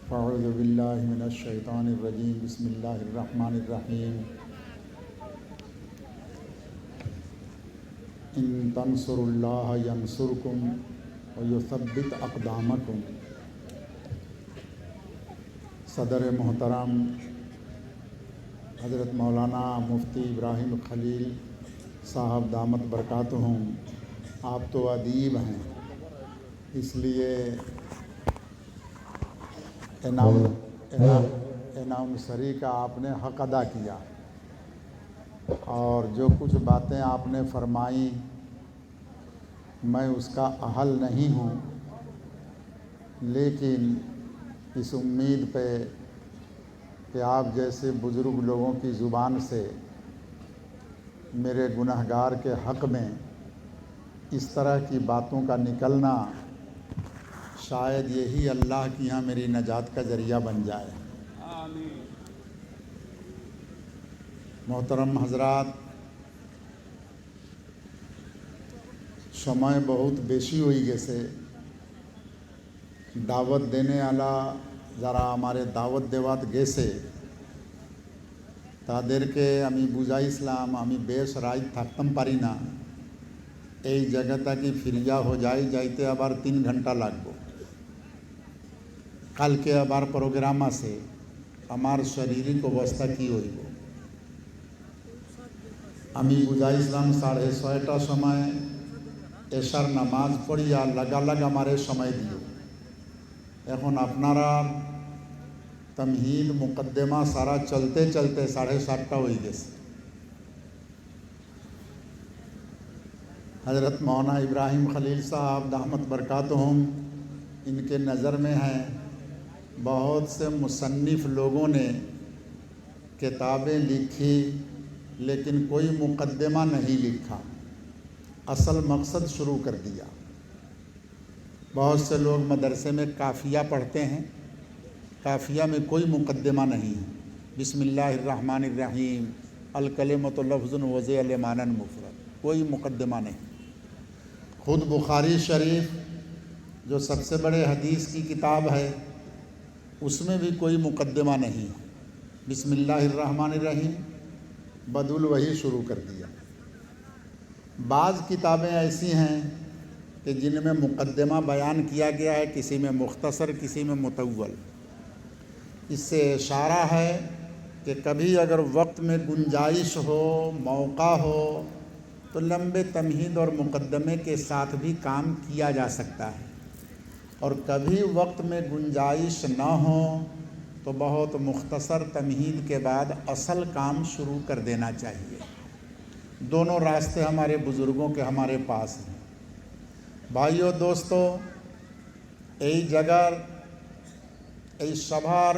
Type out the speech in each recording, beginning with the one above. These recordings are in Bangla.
फ़अऊज़ु बिल्लाहि मिनश्शैतानिर्रजीम बिस्मिल्लाहिर्रहमानिर्रहीम। इन तंसुरुल्लाह यंसुरकुम व युसब्बित अक़दामकुम। सदर मोहतरम हज़रत मौलाना मुफ्ती इब्राहिम खलील साहब दामत बरकातुहुम, आप तो अदीब हैं, इसलिए इनाम सरी का आपने हक़ अदा किया और जो कुछ बातें आपने फरमाई मैं उसका अहल नहीं हूँ, लेकिन इस उम्मीद पे कि आप जैसे बुज़ुर्ग लोगों की ज़ुबान से मेरे गुनहगार के हक़ में इस तरह की बातों का निकलना शायद यही अल्लाह की यहाँ मेरी नजात का ज़रिया बन जाए। आमीन। मोहतरम हज़रात, समय बहुत बेशी हुई गेसे दावत देने आला যারা हमारे दावत देवात गेसे তাদেরকে আমি বুঝাইছিলাম আমি বেশ রাত থাকতাম পারি না, এই জায়গাটা কি ফিরিয়া हो যায় যাইতে আবার 3 ঘন্টা লাগবে, কালকে আবার প্রোগ্রাম আছে, আমার শারীরিক অবস্থা কি হইব। আমি বুঝাইছিলাম 6:30টার সময় এশার নামাজ পড়িয়া লাগালাগ আমারে সময় দিও। এখন আপনারা तमहीद मुकद्दमा सारा चलते चलते 7:30 हो गए। हज़रत मौलाना इब्राहिम खलील साहब दामत बरकातुहुम इनके नज़र में हैं। बहुत से मुसन्निफ़ लोगों ने किताबें लिखी लेकिन कोई मुकद्दमा नहीं लिखा, असल मकसद शुरू कर दिया। बहुत से लोग मदरसे में काफ़िया पढ़ते हैं, काफ़िया में कोई मुकद्दमा नहीं है। बिस्मिल्लाहिर्रहमानिर्रहीम अल कलिमतु लफ्ज़ुन वज़े मानन मुफ़रद, कोई मुकद्दमा नहीं। ख़ुद बुखारी शरीफ जो सबसे बड़े हदीस की किताब है उसमें भी कोई मुकद्दमा नहीं है। बिस्मिल्लाहिर्रहमानिर्रहीम बदुल वही शुरू कर दिया। बाज़ किताबें ऐसी हैं कि जिनमें मुकद्दमा बयान किया गया है, किसी में मुख्तसर, किसी में मुतव्वल। इससे इशारा है कि कभी अगर वक्त में गुंजाइश हो, मौका हो तो लंबे तमहीद और मुकद्दमे के साथ भी काम किया जा सकता है, और कभी वक्त में गुंजाइश न हो तो बहुत मुख्तसर तमहीद के बाद असल काम शुरू कर देना चाहिए। दोनों रास्ते हमारे बुज़ुर्गों के हमारे पास हैं। भाइयों दोस्तों, এই জায়গার এই সভার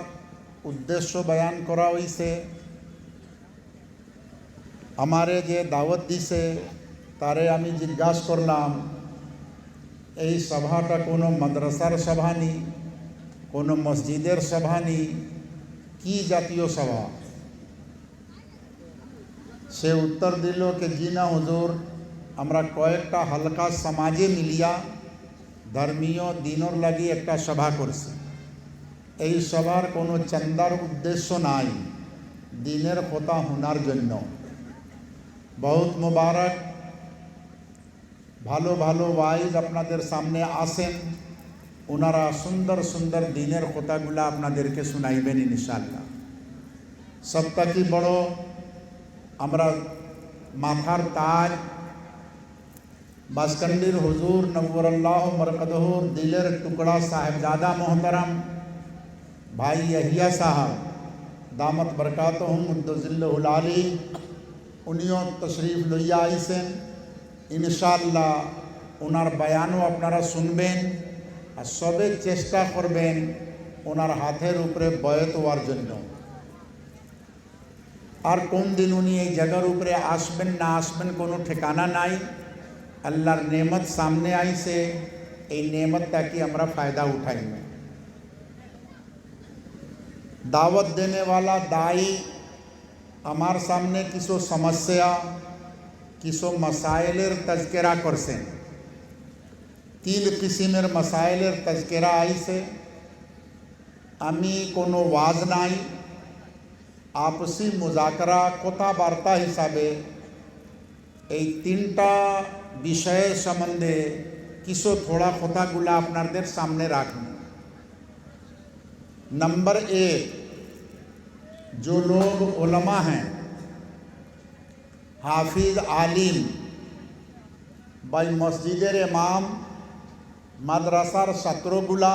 উদ্দেশ্য বয়ান করা হয়েছে, আমারে যে দাওয়াত দিছে তারে আমি জিজ্ঞাসা করলাম এই সভাটা কোনো মাদ্রাসার সভা নি, কোনো মসজিদের সভা নি, কি জাতীয় সভা? সে উত্তর দিল कि जी ना हुजूर, আমরা কয়েকটা হালকা সমাজে মিলিয়া ধর্মীয় দিনর লাগি একটা সভা করছি। এই সভার কোনো চান্দার উদ্দেশ্য নাই, দিনের কথা শোনার জন্য। বহুত মুবারক, ভালো ভালো ওয়াইজ আপনাদের সামনে আসেন, ওনারা সুন্দর সুন্দর দিনের কথাগুলো আপনাদেরকে শোনাইবেন ইনশাআল্লাহ। সবথেকে বড় আমরা মাথার তাজ बासकंडीर हुजूर नव्वरल्लाह मरकदहुर दिलेर टुकड़ा साहिबजादा मोहतरम भाई यहिया साहब दामत बरकातुहुम मुद्दज़िल्लुहुल आली उनियों तशरीफ लइया आइसेन। इनशाअल्लाह ओनार बयानों आपनारा सुनबेन और सबे चेष्टा करबेन ओनार हाथेर उपरे बयत हওয়ার জন্য। और कोन दिन उनी এই জায়গার উপরে আসবেন না আসবেন কোনো ঠিকানা নাই। अल्लाहर नेमत सामने आई से ये नेमत ताकि हमारा फ़ायदा उठाएंगे। दावत देने वाला दाई हमार सामने किसो समस्या किसो मसाइलेर तज़किरा करसें। तीन किस्मेर मसाइलेर तज़किरा आइसे आमी कोनो वाज नाई आपसी मुजाकरा कथा बार्ता हिसाबे এই তিনটা বিষয় সম্বন্ধে কিছু थोड़ा কথাগুলো আপনাদের सामने রাখুন। नंबर एक, जो लोग उलमा हैं, हाफिज आलिम बाई मस्जिदेर इमाम माद्रासार ছাত্রগুলা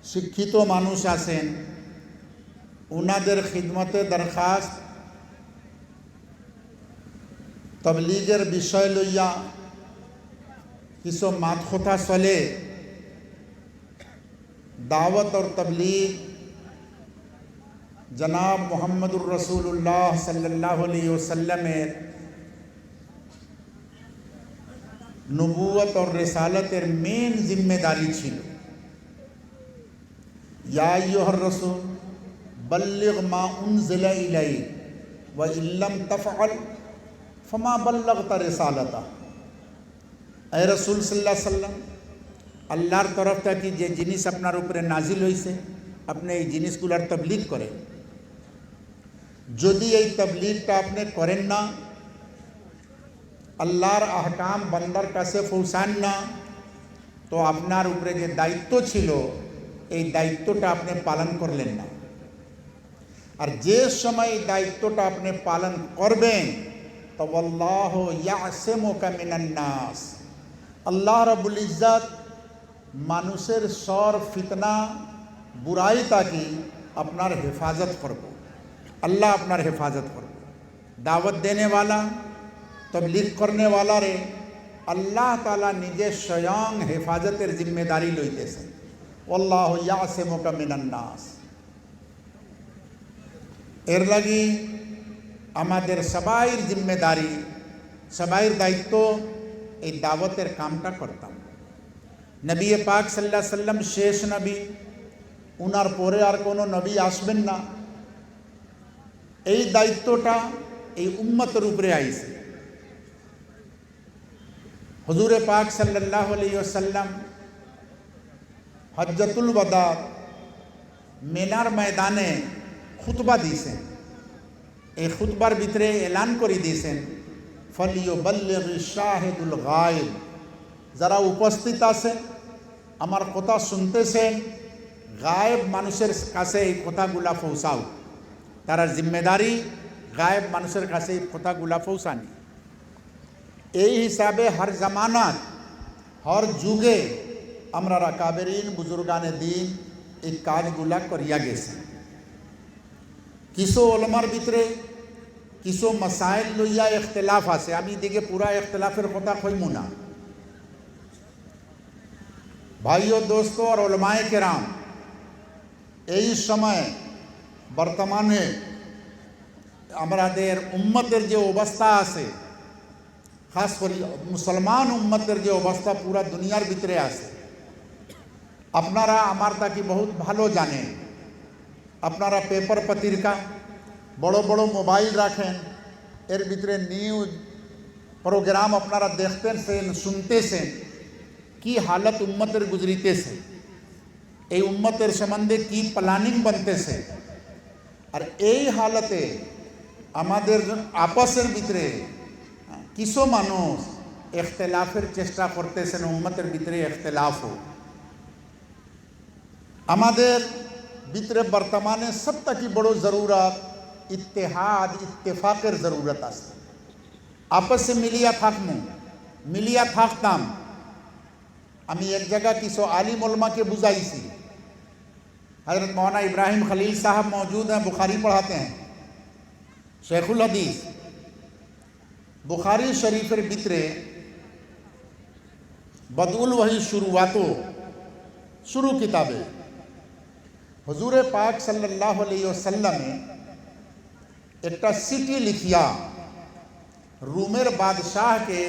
শিক্ষিত মানুষ আছেন, उनाদের খিদমতে দরখাস্ত तबलीगेर विषय लइया किसो मात खोथा चले। दावत और तबलीग जनाब मुहम्मदुर रसूलुल्लाह सल्लल्लाहु अलैहि वसल्लम नबुवत और रिसालतेर मेन जिम्मेदारी छिलो। या अय्युहर रसूल बल्लिग मा उनज़िला इलैक व इल्लम तफ़अल फमा बल्लगता रिसालता। ए रसूल सल्लल्लाहु अलैहि वसल्लम अल्लाहर तरफ थेके जे जिनिस आपनार उपरे नाजिल हइছে আপনি এই জিনিসগুলোর তবলিগ করেন। যদি এই তবলিগটা আপনি করেন না, আল্লাহর আহকাম বান্দার কাছে পৌঁছান না, তো আপনার উপরে যে দায়িত্ব ছিল এই দায়িত্বটা আপনি পালন করলেন না। আর যে সময় এই দায়িত্বটা আপনি পালন করবেন तो वल्लाहु यासिमुका मिनन नास, अल्लाह रब्बुल इज्जत मानुषेर शर फितना बुराई ताकि अपनार हिफाजत करबो। अल्लाह अपनार हिफाजत करबो। दावत देने वाला तबलीग करने वाला रे अल्लाह ताला निजे स्वयं हिफाजतेर जिम्मेदारी लइतेছেন। वल्लाहु यासिमुका मिनन नास। एर लगी আমাদের সবাইর জিম্মেদারি, সবাইর দায়িত্ব এই দাওয়াতের কামটা করতাম। নবী পাক সাল্লাল্লাহু আলাইহি সাল্লাম শেষ নবী, উনার পরে আর কোনো নবী আসবেন না। এই দায়িত্বটা এই উম্মতের উপরে আইছে। হুজুরে পাক সাল্লাল্লাহু আলাইহি ওয়াসাল্লাম হজ্জাতুল ওয়াদা মিনার ময়দানে খুতবা দিয়েছেন। এই খুতবার ভিতরে এলান করে দিয়েছেন ফালিয়ুবাল্লিগ শাহিদুল গায়ব, যারা উপস্থিত আছেন আমার কথা শুনতেছেন, গায়েব মানুষের কাছে এই কথাগুলা পৌঁছাও। তার জিম্মেদারি গায়েব মানুষের কাছে এই কথাগুলা পৌঁছানি। এই হিসাবে হর জামানাত হর যুগে আমরা কাবেরিন বুজুর্গানে দিন এই কাজগুলা করিয়া গেছে। किसो ओलमार भितरे किसो मसाइल लइया इख्तिलाफ आछे। आमी दिके पूरा इख्तिलाफेर कथा कइमु ना। भाइयों दोस्तों और ओलमाए केराम, এই समय बर्तमाने आमादेर उम्मतेर जे अवस्था आछे, खास करी मुसलमान उम्मतेर जे अवस्था पूरा दुनियार भितरे आछे, आपनारा आमार ताकि बहुत भालो जानेन। আপনারা পেপার পত্রিকা বড় বড় মোবাইল রাখেন, এর ভিতরে নিউজ প্রোগ্রাম আপনারা দেখতেছেন, শুনতেছেন কি হালত উম্মতের গুজরিতেছে, এই উম্মতের সম্বন্ধে কি প্ল্যানিং बनतेছে। আর এই হালতে আমাদের আপসের ভিতরে কিছু মানুষ ইখতিলাফের চেষ্টা করতেছেন, উম্মতের ভিতরে ইখতিলাফ হোক। আমাদের ভিতরে বর্তমানে সবথেকে বড় জরুরত ইত্তেহাদ ইত্তেফাকের জরুরত আছে। আপসে মিলিয়া থাকতাম। আমি এক জায়গা কিছু আলিম উলমাকে বুঝাইছি। हज़रत मौलाना इब्राहिम खलील साहब मौजूद हैं, बुखारी पढ़ाते हैं, शेखुल हदीस। बुखारी शरीफेर भितरे बदउल वही शुरुआतो शुरू किताबे हुजूरे पाक सल्लल्लाहु अलैहि वसल्लम एक चिठी लिखिया रूमेर बादशाह के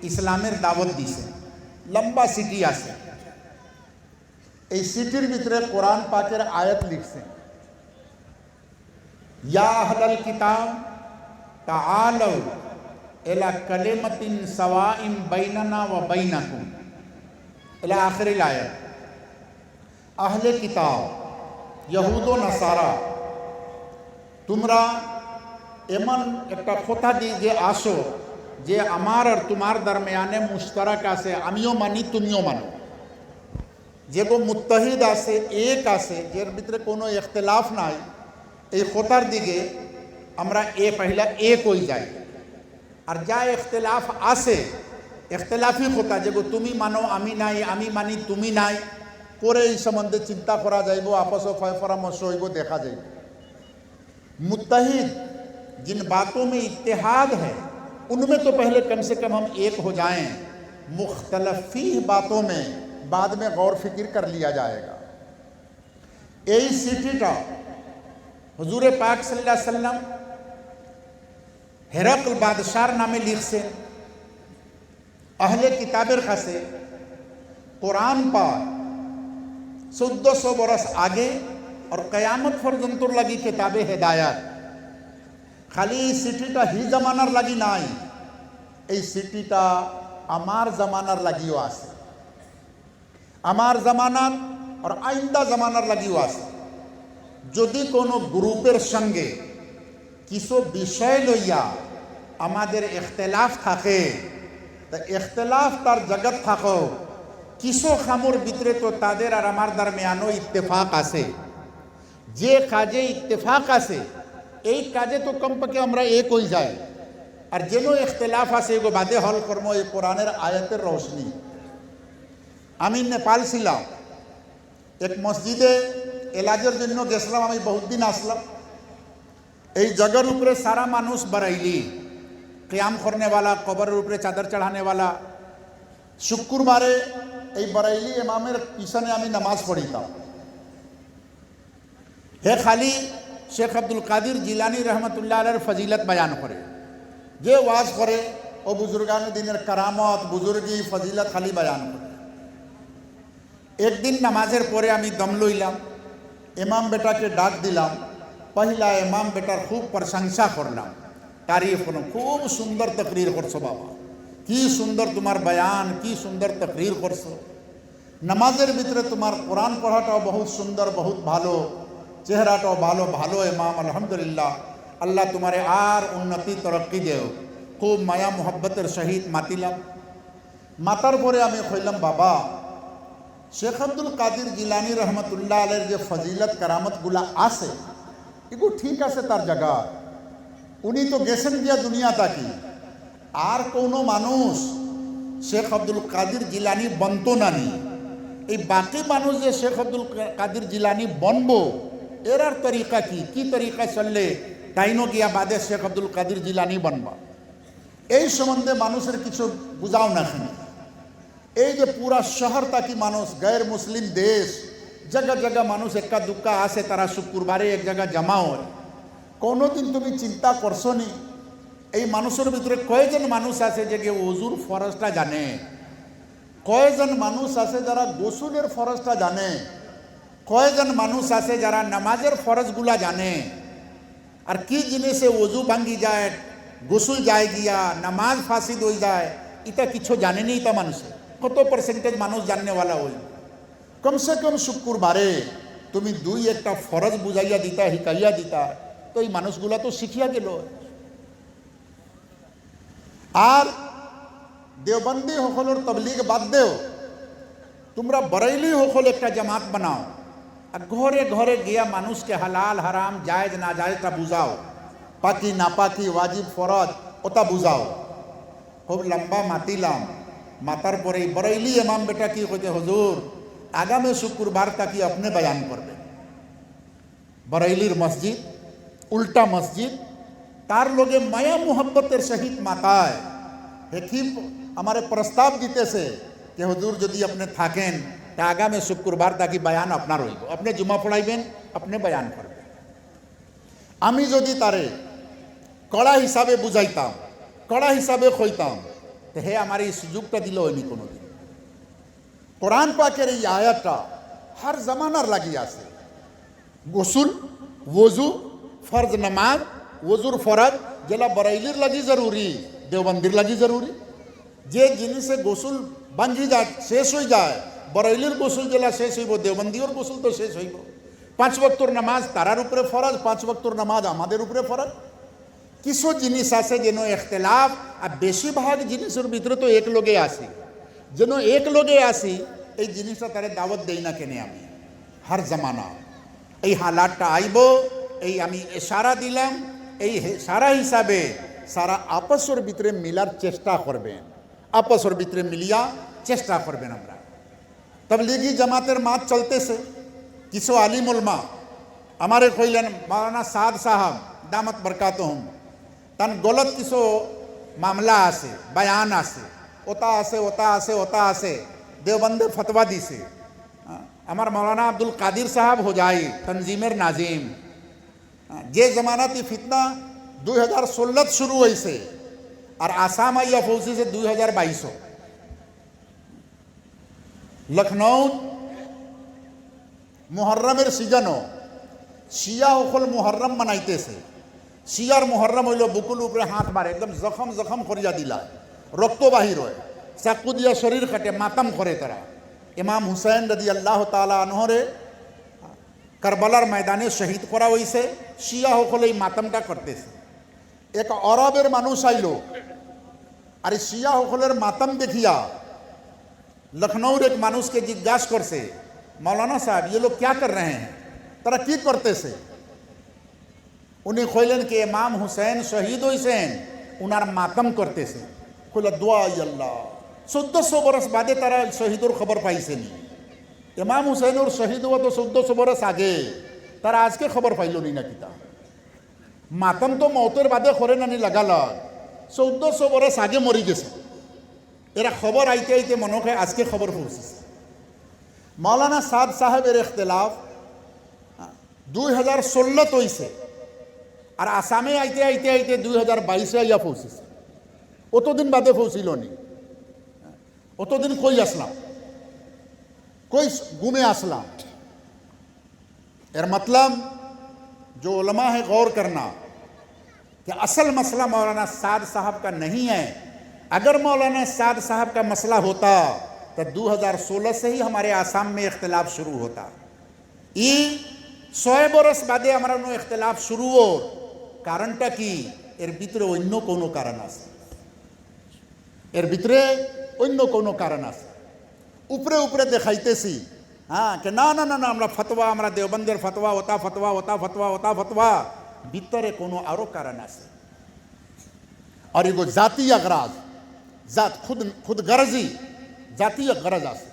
इस्लामेर दावत दीसे। लम्बा चिठी आसे। এই চিঠির ভিতরে কোরআন পাকের আয়াত লিখছে, ইয়া আহলাল কিতাব তাআলাউ ইলা কালিমাতিন সাওয়াইন বাইনানা ওয়া বাইনাকুম এলা আখেরি আয়াত। আহলে কিতাব ইহুদ ও নাসারা তোমরা এমন একটা কথা দিয়ে যে আসো যে আমার আর তোমার দরমিয়ানে মুশতারক আছে, আমিও মানি তুমিও মানো, যেগো মুত্তাহিদ আছে, এক আছে, যের ভিতরে কোনো ইখতিলাফ নাই, এই কথার দিকে আমরা পহলা এক হয়ে যাই। আর যা ইখতিলাফ আছে, ইখতিলাফি কথা যেগো তুমি মানো আমি নাই, আমি মানি তুমি নাই, পরে এই সম্বন্ধে চিন্তা করা যাইব, আপস পরামর্শ হইব, দেখা যাইব। मुत्तहिद जिन बातों में इत्तेहाद है उनमें तो पहले कम से कम हम एक हो जाएं, मुख्तलफी बातों में बाद में गौर फिक्र कर लिया जाएगा। यही सिटीटा हुजूर पाक सल्लल्लाहु अलैहि वसल्लम हिरकल बादशाह नामे लिख से अहले किताबेर खासे कुरान पर 1400 बरस आगे और क़यामत पर्यंतर लगी किताबे हिदायत खाली এই সিটিটা হি জামানার লাগি নাই, এই সিটিটা আমার জামানার লাগিও আছে, আমার জামানার আর আইন্দা জামানার লাগিও আছে। যদি কোনো গ্রুপের সঙ্গে কিছু বিষয় লইয়া আমাদের ইখতিলাফ থাকে, তা ইখতিলাফ তার জগৎ থাকো, কিছু খামুর ভিতরে তো তাদের আর আমার দরমিয়ানও ইত্তেফাক আছে। যে কাজে ইত্তেফাক আছে এই কাজে তো কমপক্ষে আমরা এক হয়ে যাই, আর যেন ইখতিলাফ আছে এগো বাদে হল কর্ম এই কোরআনের আয়াতের রোশনি। আমি নেপাল ছিলাম, এক মসজিদে এলাজের জন্য গেছিলাম, আমি বহুত দিন আসলাম। এই জগের উপরে সারা মানুষ বারাইলি, কিয়াম করনেওয়ালা, কবরের উপরে চাদর চড়ানেওয়ালা। শুক্রবারে এই বারাইলি ইমামের পিছনে আমি নামাজ পড়িতাম। হে খালি শেখ আব্দুল কাদির জিলানি রহমতুল্লাহ আলাইহির ফজিলত বয়ান করে, যে ওয়াজ করে ও বুজুর্গান দিনের কারামত, বুজুর্গি, ফজিলত খালি বয়ান করে। একদিন নামাজের পরে আমি দম লইলাম, ইমাম বেটাকে ডাক দিলাম। পহিলা ইমাম বেটার খুব প্রশংসা করলাম, তারিফ করলাম, খুব সুন্দর তকরির করছো বাবা, কি সুন্দর তোমার বয়ান, কি সুন্দর তকরির করছো। নামাজের ভিতরে তোমার কোরআন পড়াটাও বহুত সুন্দর, বহুত ভালো, চেহারাটাও ভালো, ভালো ইমাম, আলহামদুলিল্লাহ। আল্লাহ তোমারে আর উন্নতি তরক্কি দেও। খুব মায়া মোহব্বতের সহিত মাতিলাম। মাতার পরে আমি কইলাম, বাবা শেখ আব্দুল কাদির জিলানি রহমতুল্লাহ আলাইহির যে ফজিলত কারামতগুলা আছে এগুলো ঠিক আছে তার জায়গা, উনি তো গেছেন গিয়া দুনিয়া তাকি। আর কোনো মানুষ শেখ আব্দুল কাদির জিলানি বনতো নানি, এই বাকি মানুষ যে শেখ আব্দুল কাদির জিলানি বনবো এরার তরিকা কি তরিকা চললে তাইনো গিয়া বাদে শেখ আব্দুল কাদির জিলানি বনবা, এই সম্বন্ধে মানুষের কিছু বুঝাও না। এই যে পুরা শহর তাকি মানুষ, গैर মুসলিম দেশ, জায়গা জায়গা মানুষ একা দুক্কা আসে, তারা শুক্রবারে এক জায়গা জমা হয়। কোনোদিন তুমি চিন্তা করছো নি এই মানুষের ভিতরে কয়জন মানুষ আছে যে ওজুর ফরজটা জানে, কয়জন মানুষ আছে যারা গোসলের ফরজটা জানে, কয়জন মানুষ আছে যারা নামাজের ফরজগুলা জানে। আর কি জিনিসে ওজু ভাঙ্গি যায়, গোসল যায় গিয়া, নামাজ ফাসিদ হয়ে যায়, এটা কিছু জানেনি। এটা মানুষে কত পার্সেন্টেজ মানুষ জাননেওয়ালা হই। কমসে কম শুক্রবারে তুমি দুই একটা ফরজ বুঝাইয়া দিতা, শিকাইয়া দিতা, তো এই মানুষগুলা তো শিখিয়া গেল। আর দেওবন্দি সকলের তবলিগ বাদ দেও, তোমরা বরেইলি সকল একটা জামাত বানাও, আর ঘরে ঘরে গিয়া মানুষকে হালাল হারাম, জায়েজ না জায়েজটা বুঝাও, পাকি না পাকি, ওয়াজিব ফরজ ওটা বুঝাও। খুব লম্বা মাতিলাম। মাতার পরে বরেইলি ইমাম বেটা কি কইতে, হুজুর আগামী শুক্রবার তাকি আপনি বয়ান করবেন। বরেইলির মসজিদ, উল্টা মসজিদ, তার লগে মায়া মোহব্বতের সহিত মাতায় হেকিম আমারে প্রস্তাব দিতেছে যে হুজুর যদি আপনি থাকেন তা আগামী শুক্রবার তাকি বয়ান আপনার হইব, আপনি জুমা পড়াইবেন, আপনি বয়ান করবেন। আমি যদি তারে কড়া হিসাবে বুঝাইতাম, কড়া হিসাবে কইতাম, তো হে আমার এই সুযোগটা দিল হয়নি কোনোদিন। কোরআন পাকের এই আয়াতটা হর জমানার লাগিয়ে আছে। গোসল, ওজু, ফরজ নামাজ, ওজুর ফরজ যেটা বরেইলির লাগি জরুরি, দেওবন্দির লাগি জরুরি। যে জিনিসে গোসল ভাঙ্গি যায়, শেষ হয়ে যায়, বরাইলের গোসল জেলা শেষ হইব, দেওবন্দিওর গোসল তো শেষ হইব। 5 ওয়াক্তর নামাজ তারার উপরে ফরজ, 5 ওয়াক্তর নামাজ আমাদের উপরে ফরজ। কিছু জিনিস আছে যেন ইখতিলাফ, আর বেশিরভাগ জিনিসের ভিতরে তো এক লগে আসি, যেন এক লগে আসি এই জিনিসটা তারে দাওয়াত দেই না কেনে আমি। হর জামানা এই হালাতটা আইব, এই আমি ইশারা দিলাম, এই সারা হিসাবে সারা আপসের ভিতরে মিলার চেষ্টা করবেন, আপসের ভিতরে মিলিয়া চেষ্টা করবেন। আমরা তবলিগি জামাতের মাত চলতেছে, কিছু আলিম উলমা আমারে কইলেন মাওলানা সাদ সাহাব দামত বরকাতুহুম, তান গলত কিছু মামলা আছে, বয়ান আছে, ওটা আছে ওটা আছে ওটা আছে, দেওবন্দে ফতোয়া দিছে। আমার মৌলানা আব্দুল কাদির সাহাব हो जाए তনজিমের নাজিম, যে জমানাতি ফিতনা 2016 শুরু হয়েছে আর আসাম আইয়া পৌঁছেছে 2022। লখনৌ মুহররমের সিজনও শিয়া সকল মুহররম মানাইতেছে। শিয়ার মুহররম হইল বুকুল উপরে হাত মারে, একদম জখম জখম করিয়া দিলা, রক্ত বাহির হয়, চাকু দিয়া শরীর কাটে, মাতাম করে তারা। ইমাম হুসাইন রাদিয়াল্লাহু তাআলা আনহুরে কারবালার ময়দানে শহীদ করা হয়েছে, শিয়া সকলে এই মাতামটা করতেছে। এক আরবের মানুষ আইল আর শিয়া সকলের মাতাম দেখিয়া লখনৌর এক মানুষকে জিজ্ঞাসা করছে, मौलाना साहब ये लोग क्या कर रहे हैं, তারা কি করতেছে? উনি কইলেন কি ইমাম হুসাইন শহীদ হইছেন, উনার মাতাম করতেছে। কইলা দোয়া আল্লাহ, 1400 বরস বাদে তারা শহীদর খবর পাইছেনি। ইমাম হুসাইনের শহীদ হওয়া তো 1400 বরস আগে, তারা আজকে খবর পাইল নি না কিতা? মাতাম তো মৌতের বাদে করে নানি লাগাল, 1400 বরস আগে মরি গেছে। এরা খবর আইতে আইতে মনে হয় আজকে খবর পৌঁছেছে। মৌলানা সাদ সাহেবের ইখতিলাফ 2016 হইছে আর আসামে আইতে আইতে আইতে 2022 আইয়া পৌঁছেছে। অতদিন বাদে পৌঁছিল নি, অতদিন কই আসলাম, कोई घूमे असलाम। एर मतलब जो उलमा है गौर करना कि असल मसला मौलाना साद साहब का नहीं है। अगर मौलाना साद साहब का मसला होता तो 2016 से ही हमारे आसाम में इख्तिलाफ शुरू होता। ये 100 बरस बादे हमारा इख्तिलाफ शुरू हो, कारणटा कि एर भितरे अन्य कोनो कारण आछे, एर भितरे अन्य कोनो कारण आछे। উপরে উপরে দেখাইতেছি হ্যাঁ कि না না না না আমরা ফতোয়া, আমরা দেওবন্দের ফতোয়া, ওটা ফতোয়া, ওটা ফতোয়া, ওটা ফতোয়া, ভিতরে কোনো আরো কারণ আছে। আর এগো জাতীয় গরজ, জাত খুদ গরজি জাতীয় গরজ আছে।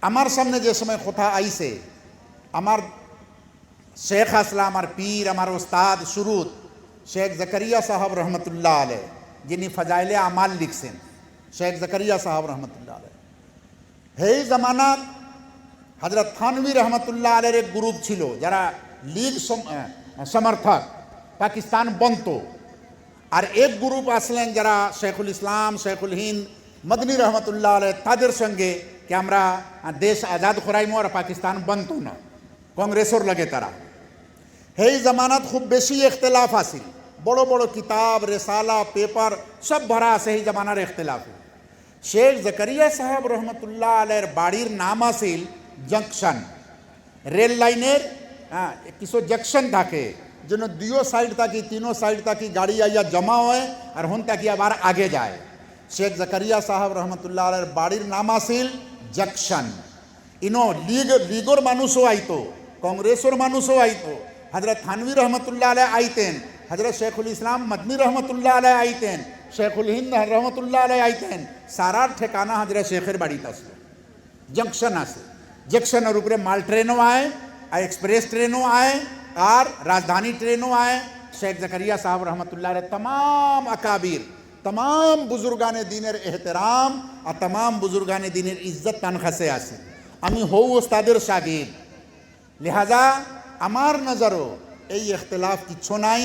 আমার সামনে যে সময় কথা আইছে, আমার শেখ আসলাম, আমার পীর, আমার ওস্তাদ শুরুত শেখ জাকারিয়া সাহেব রহমতুল্লাহ আলাইহ, যিনি ফজাইলে আমাল লিখছেন, শেখ জাকারিয়া সাহেব রহমতুল্লাহ আলাইহ। এই জামানাত হযরত থানভী রহমতুল্লাহ আলাইহির এক গ্রুপ ছিল যারা লীগ সমর্থক, পাকিস্তান বন্ধ। আর এক গ্রুপ আসলেন যারা শেখুল ইসলাম, শেখুল হিন্দ, মদনী রহমতুল্লাহ আলাইহ, তাদের সঙ্গে কি আমরা দেশ আজাদ করাইমো আর পাকিস্তান বন্ধ না, কংগ্রেসর লাগে তারা। এই জামানাত খুব বেশি ইখতিলাফ আসিল, বড় বড় কিতাব, রেসালা, পেপার সব ভরা আছে এই জামানার ইখতিলাফে। শেখ জাকারিয়া সাহেব রহমতুল্লাহ আলাইহির বাড়ির নাম আছিল জংশন। রেল লাইনের কিছু জংশন থাকে, যেন দুইও সাইড থাকি, তিনও সাইড থাকি গাড়ি আইয়া জমা হয় আর হন থাকি আবার আগে যায়। শেখ জাকারিয়া সাহেব রহমতুল্লাহ আলাইহির বাড়ির নাম আছিল জংশন। ইনো লীগর মানুষও আইতো, কংগ্রেসের মানুষও আইতো, হযরত থানভী রহমতুল্লাহ আলাইহ আইতেন, হযরত শেখুল ইসলাম মদনী রহমতুল্লাহ আলাইহ আইতেন, শেখুল হিন্দ রহমতুল্লাহ আলাইহ আইতেন। সারার ঠিকানা হযরত শেখের বাড়িতে আছে, জংশন আছে। জংশনের উপরে মাল ট্রেনও আয় আর এক্সপ্রেস ট্রেনও আয় আর রাজধানী ট্রেনও আয়। শেখ জাকারিয়া সাহেব রহমতুল্লাহ আলাইহ तमाम अकाबिर, तमाम बुजुर्गाने दिनेर एहतराम और तमाम बुजुर्गाने दिनेर इज्जत तनखासे आसे। আমি হও ওস্তাদের শাগির্দ, লিহাজা আমার নজরও এই ইখতিলাফ কিচ্ছু নাই।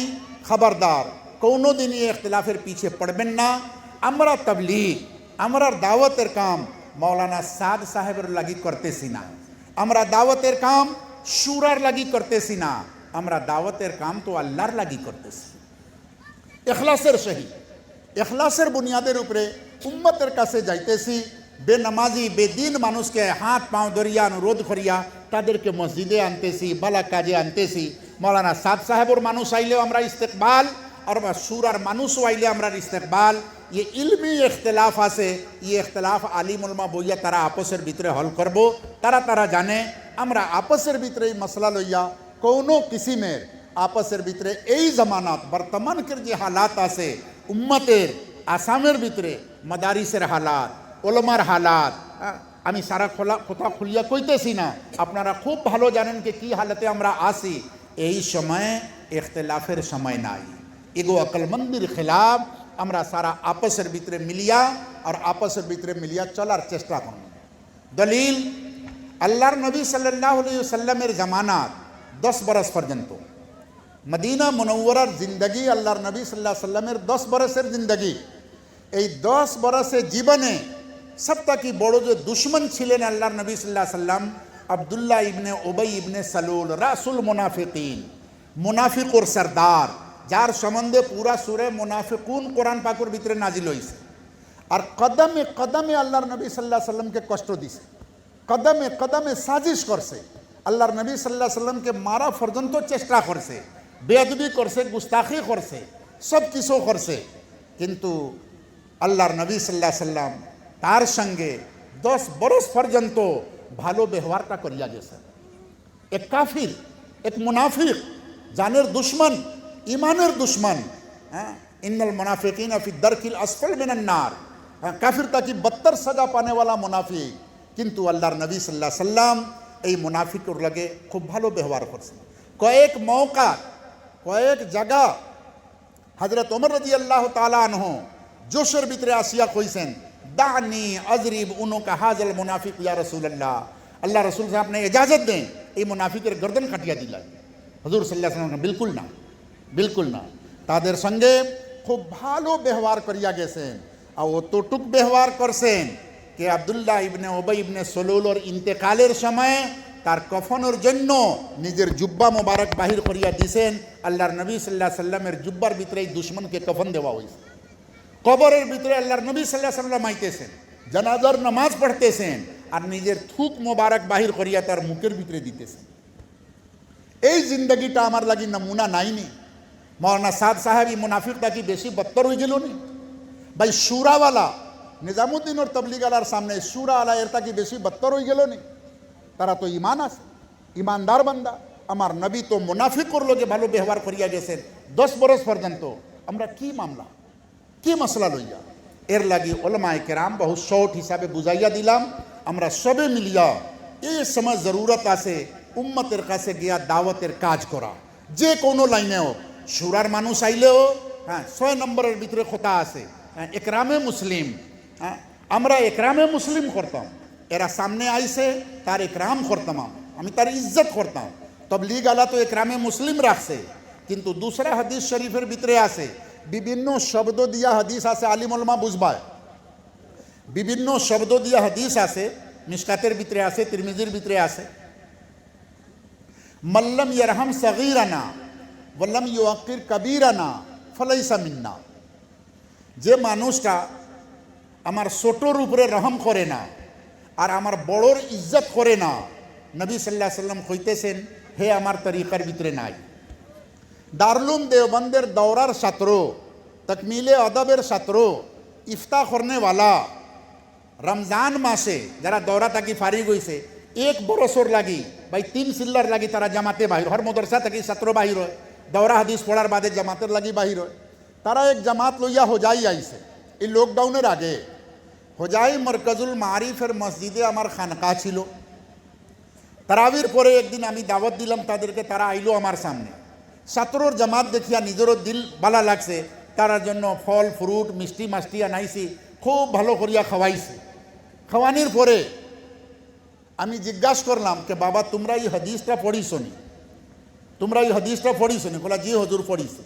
খবরদার কোনো দিন এই ইখতিলাফের পিছে পড়বেন না। আমরা তবলিগ, আমরা দাওয়াতের কাম মৌলানা সাদ সাহেবের লাগি করতেছি না, আমরা দাওয়াতের কাম শুরার লাগি করতেছি না, আমরা দাওয়াতের কাম তো আল্লাহর লাগি করতেছি। ইখলাসের সহিত, ইখলাসের বুনিয়াদের উপরে উম্মতের কাছে যাইতেছি। বেনামাজি বেদিন মানুষকে হাত পাও ধরিয়া অনুরোধ করিয়া তাদেরকে মসজিদে আনতেছি, বালা কাজে আনতেছি। মৌলানা সাদ সাহেবর মানুষ আইলেও আমরা ইস্তেকবাল, আর সুরার মানুষও আইলে আমরা ইস্তেকবাল। ये इल्मी इख्तलाफ আছে, ये इख्तलाफ आलिम उलमा বইয়া তারা আপসের ভিতরে হল করব। তারা জানে আমরা আপসের ভিতরে এই মশলা লইয়া কোনো কিসিমের আপসের ভিতরে এই জামানাত বর্তমানকের যে হালাত আছে উম্মতের আসামের ভিতরে মাদারিসের হালাত, ওলমার হালাত, আমি সারা কথা খুলিয়া কইতেছি না, আপনারা খুব ভালো জানেন যে কী হালতে আমরা আসি। এই সময়ে ইখতলাফের সময় নাই, এগো আকলমন্দির খিলাফ আমরা সারা আপসের ভিতরে মিলিয়া আর আপসের ভিতরে মিলিয়া চলার চেষ্টা করব। দলিল আল্লাহর নবী সাল্লাল্লাহু আলাইহি ওয়াসাল্লামের জামানাত 10 বরস পর্যন্ত মদিনা মুনওয়ারার জিন্দগি, আল্লাহর নবী সাল্লাল্লাহু আলাইহি ওয়াসাল্লামের 10 বরসের জিন্দগি। এই 10 বরসের জীবনে সবথেকে বড় যে দুশ্মন ছিলেন আল্লাহর নবী সাল্লাল্লাহু আলাইহি ওয়াসাল্লাম, আব্দুল্লাহ ইবনে উবাই ইবনে সালুল, রাসুল মুনাফিকিন, মুনাফিকর সরদার, যার সম্বন্ধে পুরা সুরে মুনাফিকুন কোরআন পাকের ভিতরে নাজিল হয়েছে। আর কদমে কদমে আল্লাহর নবী সাল্লাল্লাহু আলাইহি ওয়াসাল্লামকে কষ্ট দিছে, কদমে কদমে সাজিশ করছে, আল্লাহর নবী সাল্লাল্লাহু আলাইহি ওয়াসাল্লামকে মারা পর্যন্ত চেষ্টা করছে, বেয়াদবি করছে, গুস্তাখি করছে, সব কিছু করছে। কিন্তু আল্লাহর নবী সাল্লাল্লাহু আলাইহি ওয়াসাল্লাম তার সঙ্গে 10 বরস পর্যন্ত ভালো ব্যবহারটা করিয়া গেছে। এক কাফির, এক মুনাফিক, জানের দুশ্মন, ইমানের দুশ্মন, হ্যাঁ, ইন্নাল মুনাফিকিনা ফি দারকিল আসফল মিনান নার, কাফির তাকি 72 সাজা পানে वाला মুনাফিক। কিন্তু আল্লাহর নবী সাল্লাল্লাহু আলাইহি ওয়াসাল্লাম এই মুনাফিকের লগে খুব ভালো ব্যবহার করছেন। কয়েক মৌকা, কয়েক জায়গা হযরত ওমর রাদিয়াল্লাহু তাআলা আনহু জোশের ভিতরে আসিয়া কইছেন, দানি আজরিব উনুকা হাজাল মুনাফিক ইয়া রাসূলুল্লাহ, আল্লাহ রাসূল সাহেব আপনি ইজাজত দেন এই মুনাফিকের গর্দন কাটিয়া দিলেন। হুজুর সাল্লাল্লাহু আলাইহি ওয়াসাল্লাম বিলকুল না, বিলকুল না, তাদের সঙ্গে খুব ভালো ব্যবহার করিয়া গেছেন। আর অতটুক ব্যবহার করছেন যে আব্দুল্লাহ ইবনে উবাই ইবনে সালুলর ইন্তেকালের সময় তার কফনের জন্য নিজের জুব্বা মোবারক বাহির করিয়া দিয়েছেন। আল্লাহর নবী সাল্লাল্লাহু আলাইহি ওয়াসাল্লামের জুব্বার ভিতরে দুশমনকে কফন দেওয়া হয়েছে। কবরের ভিতরে আল্লাহর নবী সাল্লাল্লাহু আলাইহি ওয়াসাল্লাম আইতেছেন, জানাজার নামাজ পড়তেছেন, আর নিজের থুক মোবারক বাহির করিয়া তার মুখের ভিতরে দিতেছেন। এই জিন্দগিটা আমার লাগি নমুনা নাইনি। মৌলানা সাদ সাহেব মুনাফিকটা কি বেশি বত্তর হয়ে গেল নি ভাই? সুরাওয়ালা নিজামুদ্দিন ওর তবলিগালার সামনে সুরাওয়ালা এর তা কি বেশি বত্তর হয়ে গেল নি? তারা তো ইমান আছে, ইমানদার বান্দা। আমার নবী তো মুনাফিকর লোকে ভালো ব্যবহার করিয়া গেছেন 10 বরস পর্যন্ত। আমরা কি মামলা, কি মশলা লইয়া? এর লাগি ওলামায়ে কেরাম বহু শর্ট হিসাবে বুঝাইয়া দিলাম। আমরা সবে মিলিয়া এই সময় জরুরত আছে উম্মতের কাছে গিয়া দাওয়াতের কাজ করা, যে কোনো লাইনে হোক। সুরার মানুষ আইলেও, হ্যাঁ, 6 নম্বরের ভিতরে কথা আছে, একরামে মুসলিম, হ্যাঁ, আমরা একরামে মুসলিম করতাম। এরা সামনে আইসে তার একরাম করতাম, আমি তার ইজ্জত করতাম। তবলিগ আলা তো একরামে মুসলিম রাখছে, কিন্তু দুসরা হাদিস শরীফের ভিতরে আছে বিভিন্ন শব্দ দিয়া হাদিস আছে, আলিম উলামা বুঝবায়, বিভিন্ন শব্দ দিয়া হাদিস আছে, মিশকাতের ভিতরে আছে, তিরমিজির ভিতরে আছে। মাল্লাম ইয়ারহাম সগীরানা ওয়াল্লাম ইউআক্কির কবীরানা ফালাইসা মিন্না। যে মানুষটা আমার ছোটর উপরে রহম করে না আর আমার বড়র ইজ্জত করে না, নবী সাল্লাল্লাহু আলাইহি ওয়াসাল্লাম কইতেছেন হে আমার তরিকার ভিতরে নাই। দারুল দেওবন্দের দৌরার ছাত্র, তকমিলে আদবের ছাত্র, ইফতা করনেওয়ালা, রমজান মাসে যারা দৌরা থাকি ফারিগ হয়েছে 1 বরসর লাগি ভাই 3 সিল্লার লাগি তারা জামাতে বাহির, হর মদরসা থাকি ছাত্র বাহির হয়, দৌরা হাদিস পড়ার বাদে জামাতের লাগি বাহির হয়। তারা এক জামাত লইয়া হোজাই আইছে এই লকডাউনের আগে। হোজাই মরকজুল মারিফের মসজিদে আমার খানকা ছিল। তারাবির পরে একদিন আমি দাওয়াত দিলাম তাদেরকে, তারা আইলো আমার সামনে। ছাত্রর জামাত দেখিয়া নিজেরও দিল ভালো লাগছে, তার জন্য ফল ফ্রুট মিষ্টি মাষ্টি আনাইছি, খুব ভালো করিয়া খাওয়াইছি। খাওয়ানির পরে আমি জিজ্ঞাসা করলাম যে বাবা তোমরা এই হাদিসটা পড়িস নি, তোমরা এই হাদিসটা পড়িস নি? বলা জি হুজুর পড়িছি।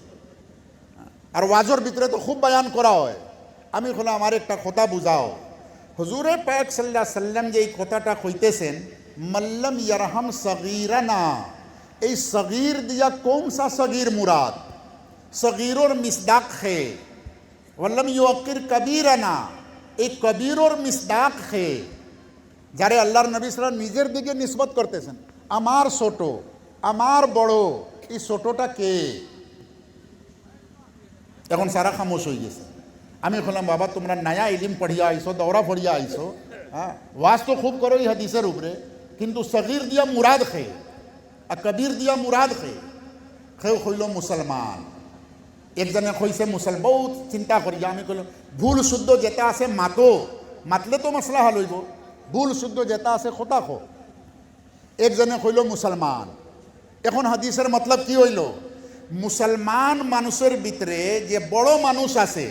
আর ওয়াজের ভিতরে তো খুব বয়ান করা হয়। আমি বললাম আমার একটা কথা বুঝাও। হুজুরে পাক সাল্লাল্লাহু আলাইহি ওয়াসাল্লাম যে এই কথাটা কইতেছেন মাল্লাম ইয়ারহাম সগীরানা, এই সগীর দিয়া কোন সা সগীর মুরাদ? সগীরর মিসদাক হে ওয়াল্লাম ইউআক্কির কবীরানা, এই কবিরর মিসদাক খেয়ে যারে আল্লাহর নবী সাল্লাল্লাহু নিজের দিকে নিসবত করতেছেন, আমার ছোট, আমার বড়, এই ছোটটা কে? এখন সারা খামোশ হয়ে গেছে। আমি বললাম, বাবা তোমরা নয়া ইলিম পড়িয়া আইসো, দৌরা পড়িয়া আইসো, হ্যাঁ ওয়াজ তো খুব করো এই হাদিসের উপরে, কিন্তু সগীর দিয়া মুরাদ খেয়ে আর কবির দিয়া মুরাদ খেয়ে খেয়ে হইল মুসলমান। একজনে কইছে মুসলমান, বহুত চিন্তা করিয়া আমি কইলাম ভুল শুদ্ধ যেটা আছে মাতো, মাতলে তো মশলা হাল হইব, ভুল শুদ্ধ যেটা আছে খোতা খো। একজনে কইল মুসলমান। এখন হাদিসের মতলব কি হইল? মুসলমান মানুষের ভিতরে যে বড় মানুষ আছে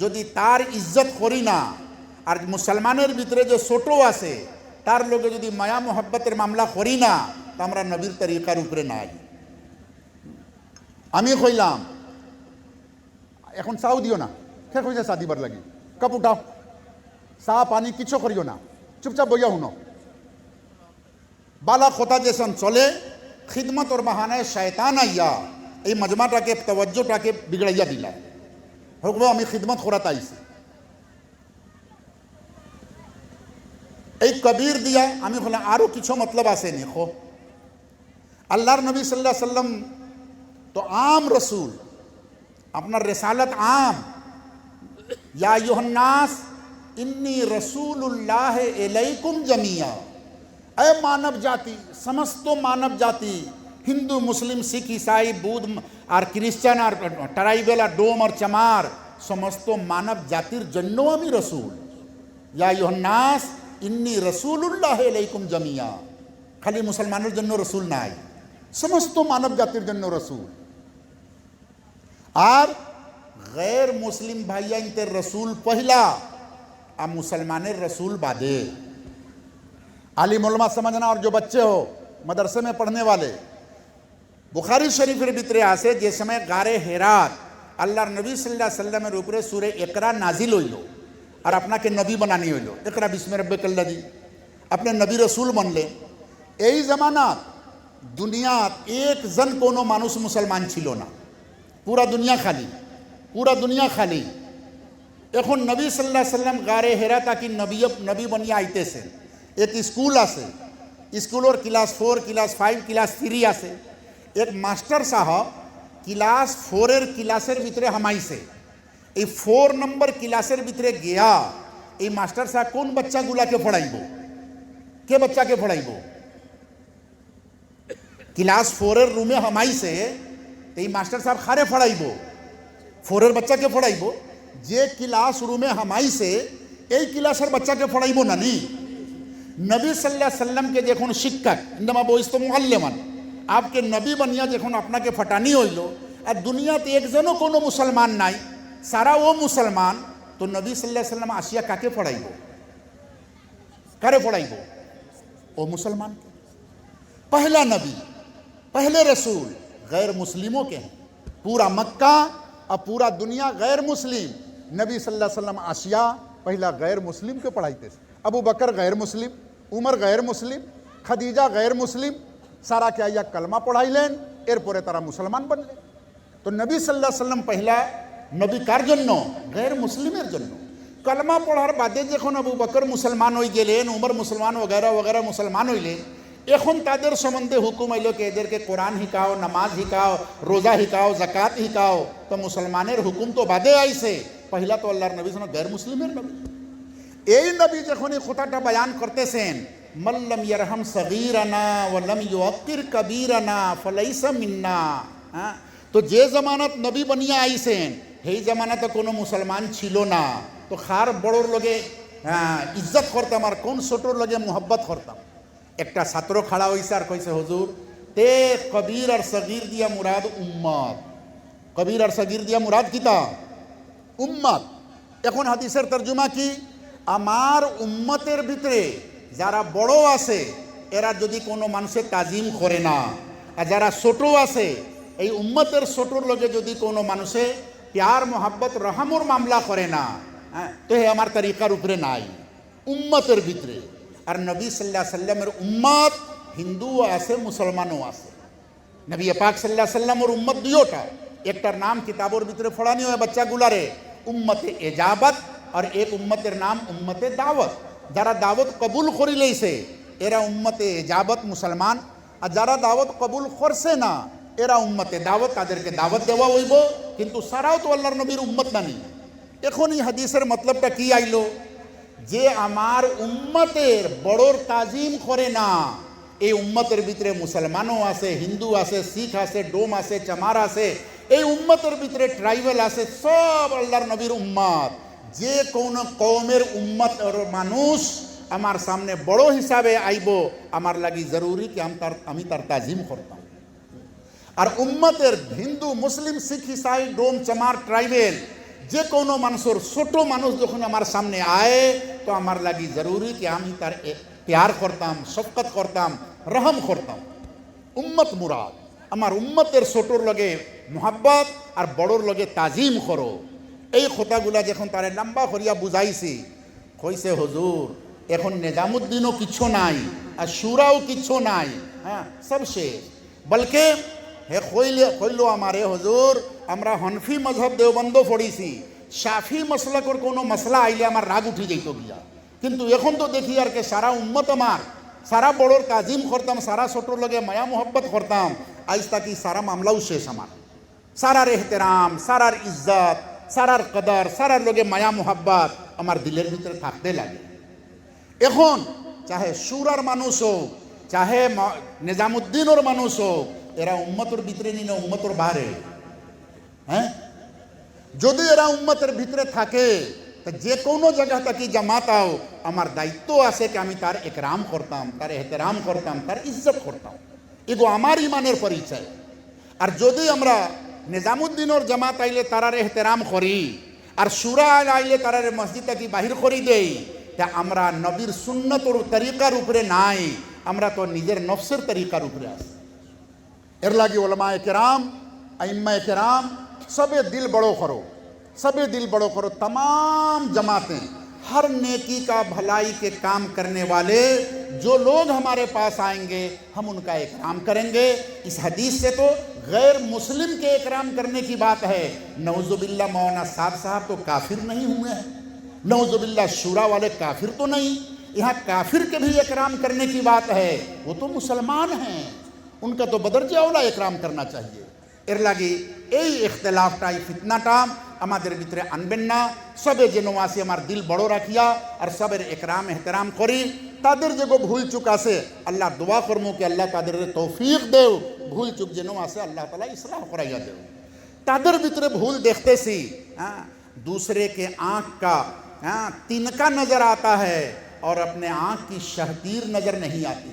যদি তার ইজ্জত করি না, আর মুসলমানের ভিতরে যে ছোট আছে তার লোকে যদি মায়া মোহাব্বতের মামলা করি না, তো আমরা নবীর তরিকার উপরে নাই। আমি কইলাম এখন চাও দিও না, শেষ হয়েছে চা দিবার লাগি, কাপ উঠাও, চা পানি কিছু করিও না, চুপচাপ বইয়া শুনো। বালা কথা যেসন চলে, খিদমত ওর বাহানায় শয়তান আইয়া এই মজমাটাকে তওয়াজ্জোটাকে বিগড়াইয়া দিলা। হোক আমি খিদমত করাতে আইছি। এই কবির দিয়া আমি বললাম আরও কিছু মতলব আছে নি। খো আল্লাহর নবী সাল্লাল্লাহু আলাইহি সাল্লাম তো আম রসুল, আপনার রেসালত আম। या अय्युहन्नास इन्नी रसूलुल्लाह इलैकुम जमिया। अय मानव जाति, समस्त मानव जाति, हिंदू मुस्लिम सिख ईसाई बौद्ध और क्रिश्चियन और ट्राइबल और डोम और चमार समस्त मानव जातिर जन्नो आमी रसूल। या अय्युहन्नास इन्नी रसूलुल्लाह इलैकुम जमिया। खाली मुसलमानों जन्नो रसूल नाई, समस्त मानव जातिर जन्नो रसूल। और गैर मुस्लिम भाइया इनते रसूल पहला और मुसलमानेर रसूल बादे। आलिम उलमा समझना। और जो बच्चे हो मदरसे में पढ़ने वाले, बुखारी शरीफेर भितरे आसे जे समय गारे हेरात अल्लाहर नबी सल्लल्लाहु अलैहि वसल्लमेर उपरे सूरे इकरा नाजिल हইল और अपना के नबी बनानी हইল। इकरा बिस्मि रब्बिकल्लज़ी, अपने नबी रसूल बनले। এই জামানাত দুনিয়াত एक जन कोनो मानुष मुसलमान छिलो ना, पूरा दुनिया खाली, पूरा दुनिया खाली। এখন নবী সাল্লাল্লাহু আলাইহি সাল্লাম গারে হেরা তাকি নবী বনিয়া আইতেছে। এক স্কুল আছে, স্কুলের ক্লাস 4, ক্লাস 5, ক্লাস 3 আছে। এক মাস্টার সাহেব ক্লাস 4 ক্লাসের ভিতরে হামাইছে। এই 4 নম্বর ক্লাসের ভিতরে গিয়া এই মাস্টার সাহেব কোন বাচ্চাগুলাকে পড়াইব? কে বাচ্চাকে পড়াইব? ক্লাস 4 রুমে হামাইছে, এই মাস্টার সাহেব খারে পড়াইব? 4 বাচ্চাকে পড়াইব? যে ক্লাস রুমে হামাইছে এই ক্লাসের বাচ্চাকে পড়াইব না নি? নবী সাল্লাল্লাহু আলাইহি সাল্লামকে যখন শিক্ষক ইন্দামা বইস্ত মুআল্লিমান, आपके नबी बनिया जखन আপনাকে फटानी হইল আর দুনিয়াতে একজনও কোনো মুসলমান নাই, সারা ও মুসলমান, তো নবী সাল্লাল্লাহু আলাইহি সাল্লাম আসিয়া কাকে পড়াইব? কারে পড়াইব? ও মুসলমান के। पहला नबी, पहले रसूल गैर मुस्लिमों के हैं। पूरा मक्का और पूरा दुनिया गैर मुस्लिम। नबी सल्लल्लाहु अलैहि वसल्लम आसिया पहला गैर मुस्लिम के पढ़ाइते। अबू बकर गैर मुस्लिम, उमर गैर मुस्लिम, खदीजा गैर मुस्लिम, सारा क्या या कलमा पढ़ाई लेन एरपरे तारा मुसलमान बनले। तो नबी सल्लल्लाहु अलैहि वसल्लम पहला नबी कार जन्य गैर मुस्लिमेर जन्य। कलमा पढ़ार बादे जखन अबू बकर मुसलमान हो गेलेन, उमर मुसलमान वगैरह वगैरह मुसलमान हইলেন, এখন তাদের সম্বন্ধে হুকুম হইল কি এদেরকে কোরআন শিখাও, নামাজ শিখাও, রোজা শিখাও, যাকাত শিখাও। তো মুসলমানের হুকুম তো বাদে আইছে, পহিলা তো আল্লাহর নবী সাল্লাল্লাহু গैर মুসলিমের নবী। এই নবী যখন এই কথাটা বয়ান করতেছেন, मल्लम यरहम सगीरना वलम युअक्किर कबीरना फलैसा मिन्ना। तो जे जमानत नबी बनिया आइसेन हे जमानत कोनो मुसलमान छिलो ना, तो खार बड़ोर लगे इज्जत करताम और कौन छोटोर लगे मोहब्बत करताम। एक छात्र खड़ा हईसे और कैसे हुजूर ते कबीर और सगीर दिया मुराद उम्मत। कबीर और सगीर दिया मुराद किता? उम्मत। एखन हादिसेर तर्जुमा की आमार उम्मतेर भितरे যারা বড় আছে এরা যদি কোনো মানুষের তাজিম করে না, আর যারা ছোট আছে এই উম্মতের ছোটর লগে যদি কোনো মানুষে প্যার মোহাব্বত রহমর মামলা করে না, তো হে আমার তরিকার উপরে নাই উম্মতের ভিতরে। আর নবী সাল্লাল্লাহু আলাইহি সাল্লামের উম্মত হিন্দুও আছে, মুসলমানও আছে। নবী পাক সাল্লাল্লাহু আলাইহি সাল্লামের উম্মত দুইটা, একটার নাম কিতাবের ভিতরে পড়ানি হয় বাচ্চাগুলারে উম্মতে এজাবত और एक उम्मतेर नाम उम्मते दावत। যারা দাওয়াত কবুল করি লইছে এরা উম্মতে ইজাবত মুসলমান, আর যারা দাওয়াত কবুল করছে না এরা উম্মতে দাওয়াত, তাদেরকে দাওয়াত দেওয়া হইব, কিন্তু সারাও তো আল্লাহর নবীর উম্মত নানি। এখন এই হাদিসের মতলবটা কি আইলো? যে আমার উম্মতের বড়র তাজিম করে না, এই উম্মতের ভিতরে মুসলমানও আছে, হিন্দু আছে, শিখ আছে, ডোম আছে, চামার আছে, এই উম্মতের ভিতরে ট্রাইবেল আছে, সব আল্লাহর নবীর উম্মত। যে কোন কওমের উম্মত আর মানুষ আমার সামনে বড় হিসাবে আইব, আমার লাগি জরুরি কি আমি তার তাজিম করতাম। আর উম্মতের হিন্দু, মুসলিম, শিখ, ইসাই, ডোম, চামার, ট্রাইবেল যে কোনো মানুষের ছোট মানুষ যখন আমার সামনে আয় তো আমার লাগি জরুরি কি আমি তার প্যার করতাম, শফকত করতাম, রহম করতাম। উম্মত মুরাদ, আমার উম্মতের ছোটর লগে মোহাব্বত আর বড়র লগে তাজিম করো। এই কথাগুলা যখন তারে লম্বা করিয়া বুঝাইছি, কইছে হুজুর এখন নিজামুদ্দিনও কিচ্ছু নাই আর সুরাও কিচ্ছু নাই, হ্যাঁ সব শেষ। বলকে হে কইল আমারে হুজুর আমরা হনফি মজহব দেওবন্দ পড়িছি, শাফি মসলকর কোনো মশলা আইলে আমার রাগ উঠি যাইত গিয়া, কিন্তু এখন তো দেখি আর কে সারা উম্মত আমার, সারা বড়র তাজিম করতাম, সারা ছোটর লগে মায়া মোহব্বত করতাম, আজ তাকি সারা মামলাও শেষ আমার। সারার এহতেরাম, সারার ইজ্জত, সারার কদর, সারার লগে মায়া মোহাব্বত আমার দিলের ভিতরে থাকতে লাগে। এখন চাহে সুরার মানুষ হোক, চাহে নিজামুদ্দিনের মানুষ হোক, এরা উম্মতের ভিতরে নি না উম্মতের বাহারে? হ্যাঁ, যদি এরা উম্মতের ভিতরে থাকে তো যে কোনো জায়গা থেকে জামাতাও আমার দায়িত্ব আছে কি আমি তার একরাম করতাম, তার এহতেরাম করতাম, তার ইজ্জত করতাম। এগো আমার ইমানের পরিচয়। আর যদি আমরা নিজামুদ্দিনের জামাত আইলে তারার এহতেরাম করি আর সুরা আইলে তারার মসজিদ থেকে বাহির করি দেই, তা আমরা নবীর সুন্নতর তরিকার উপরে নাই, আমরা তো নিজের নফসের তরিকার উপরে আছি। এর লাগি ওলামায়ে কেরাম, আইম্মায়ে কেরাম सबे दिल बड़ो करो, सबे दिल बड़ो करो। तमाम जमातें, हर नेकी का भलाई के काम करने वाले जो लोग हमारे पास आएंगे हम उनका इकराम करेंगे। इस हदीस से तो गैर मुस्लिम के इकराम करने की बात है। नौजुबिल्ला मौलाना साहब तो काफिर नहीं हुए हैं, नौजुबिल्ला शूरा वाले काफिर तो नहीं, यहाँ काफिर के भी इकराम करने की बात है। वो तो मुसलमान हैं, उनका तो बदरजे औला इकराम करना चाहिए। এর লাগে এই ইখতিলাফটা, এই ফিতনাটা আমাদের ভিতরে আনবেন না। সবে যেন আসে আমার দিল বড় রাখিয়া আর সবের একরাম এহতেরাম করি। তাদের যে ভুল চুক আছে আল্লাহ দোয়া করবো কি আল্লাহ তাদের তৌফিক দেও, ভুল চুক যেন আসে আল্লাহ তালা ইসলাহ করাইয়া দেও। তাদের ভিতরে ভুল দেখতেছি, हाँ दूसरे के आँख का तिनका नजर आता है और अपने आँख की शहतीर नजर नहीं आती।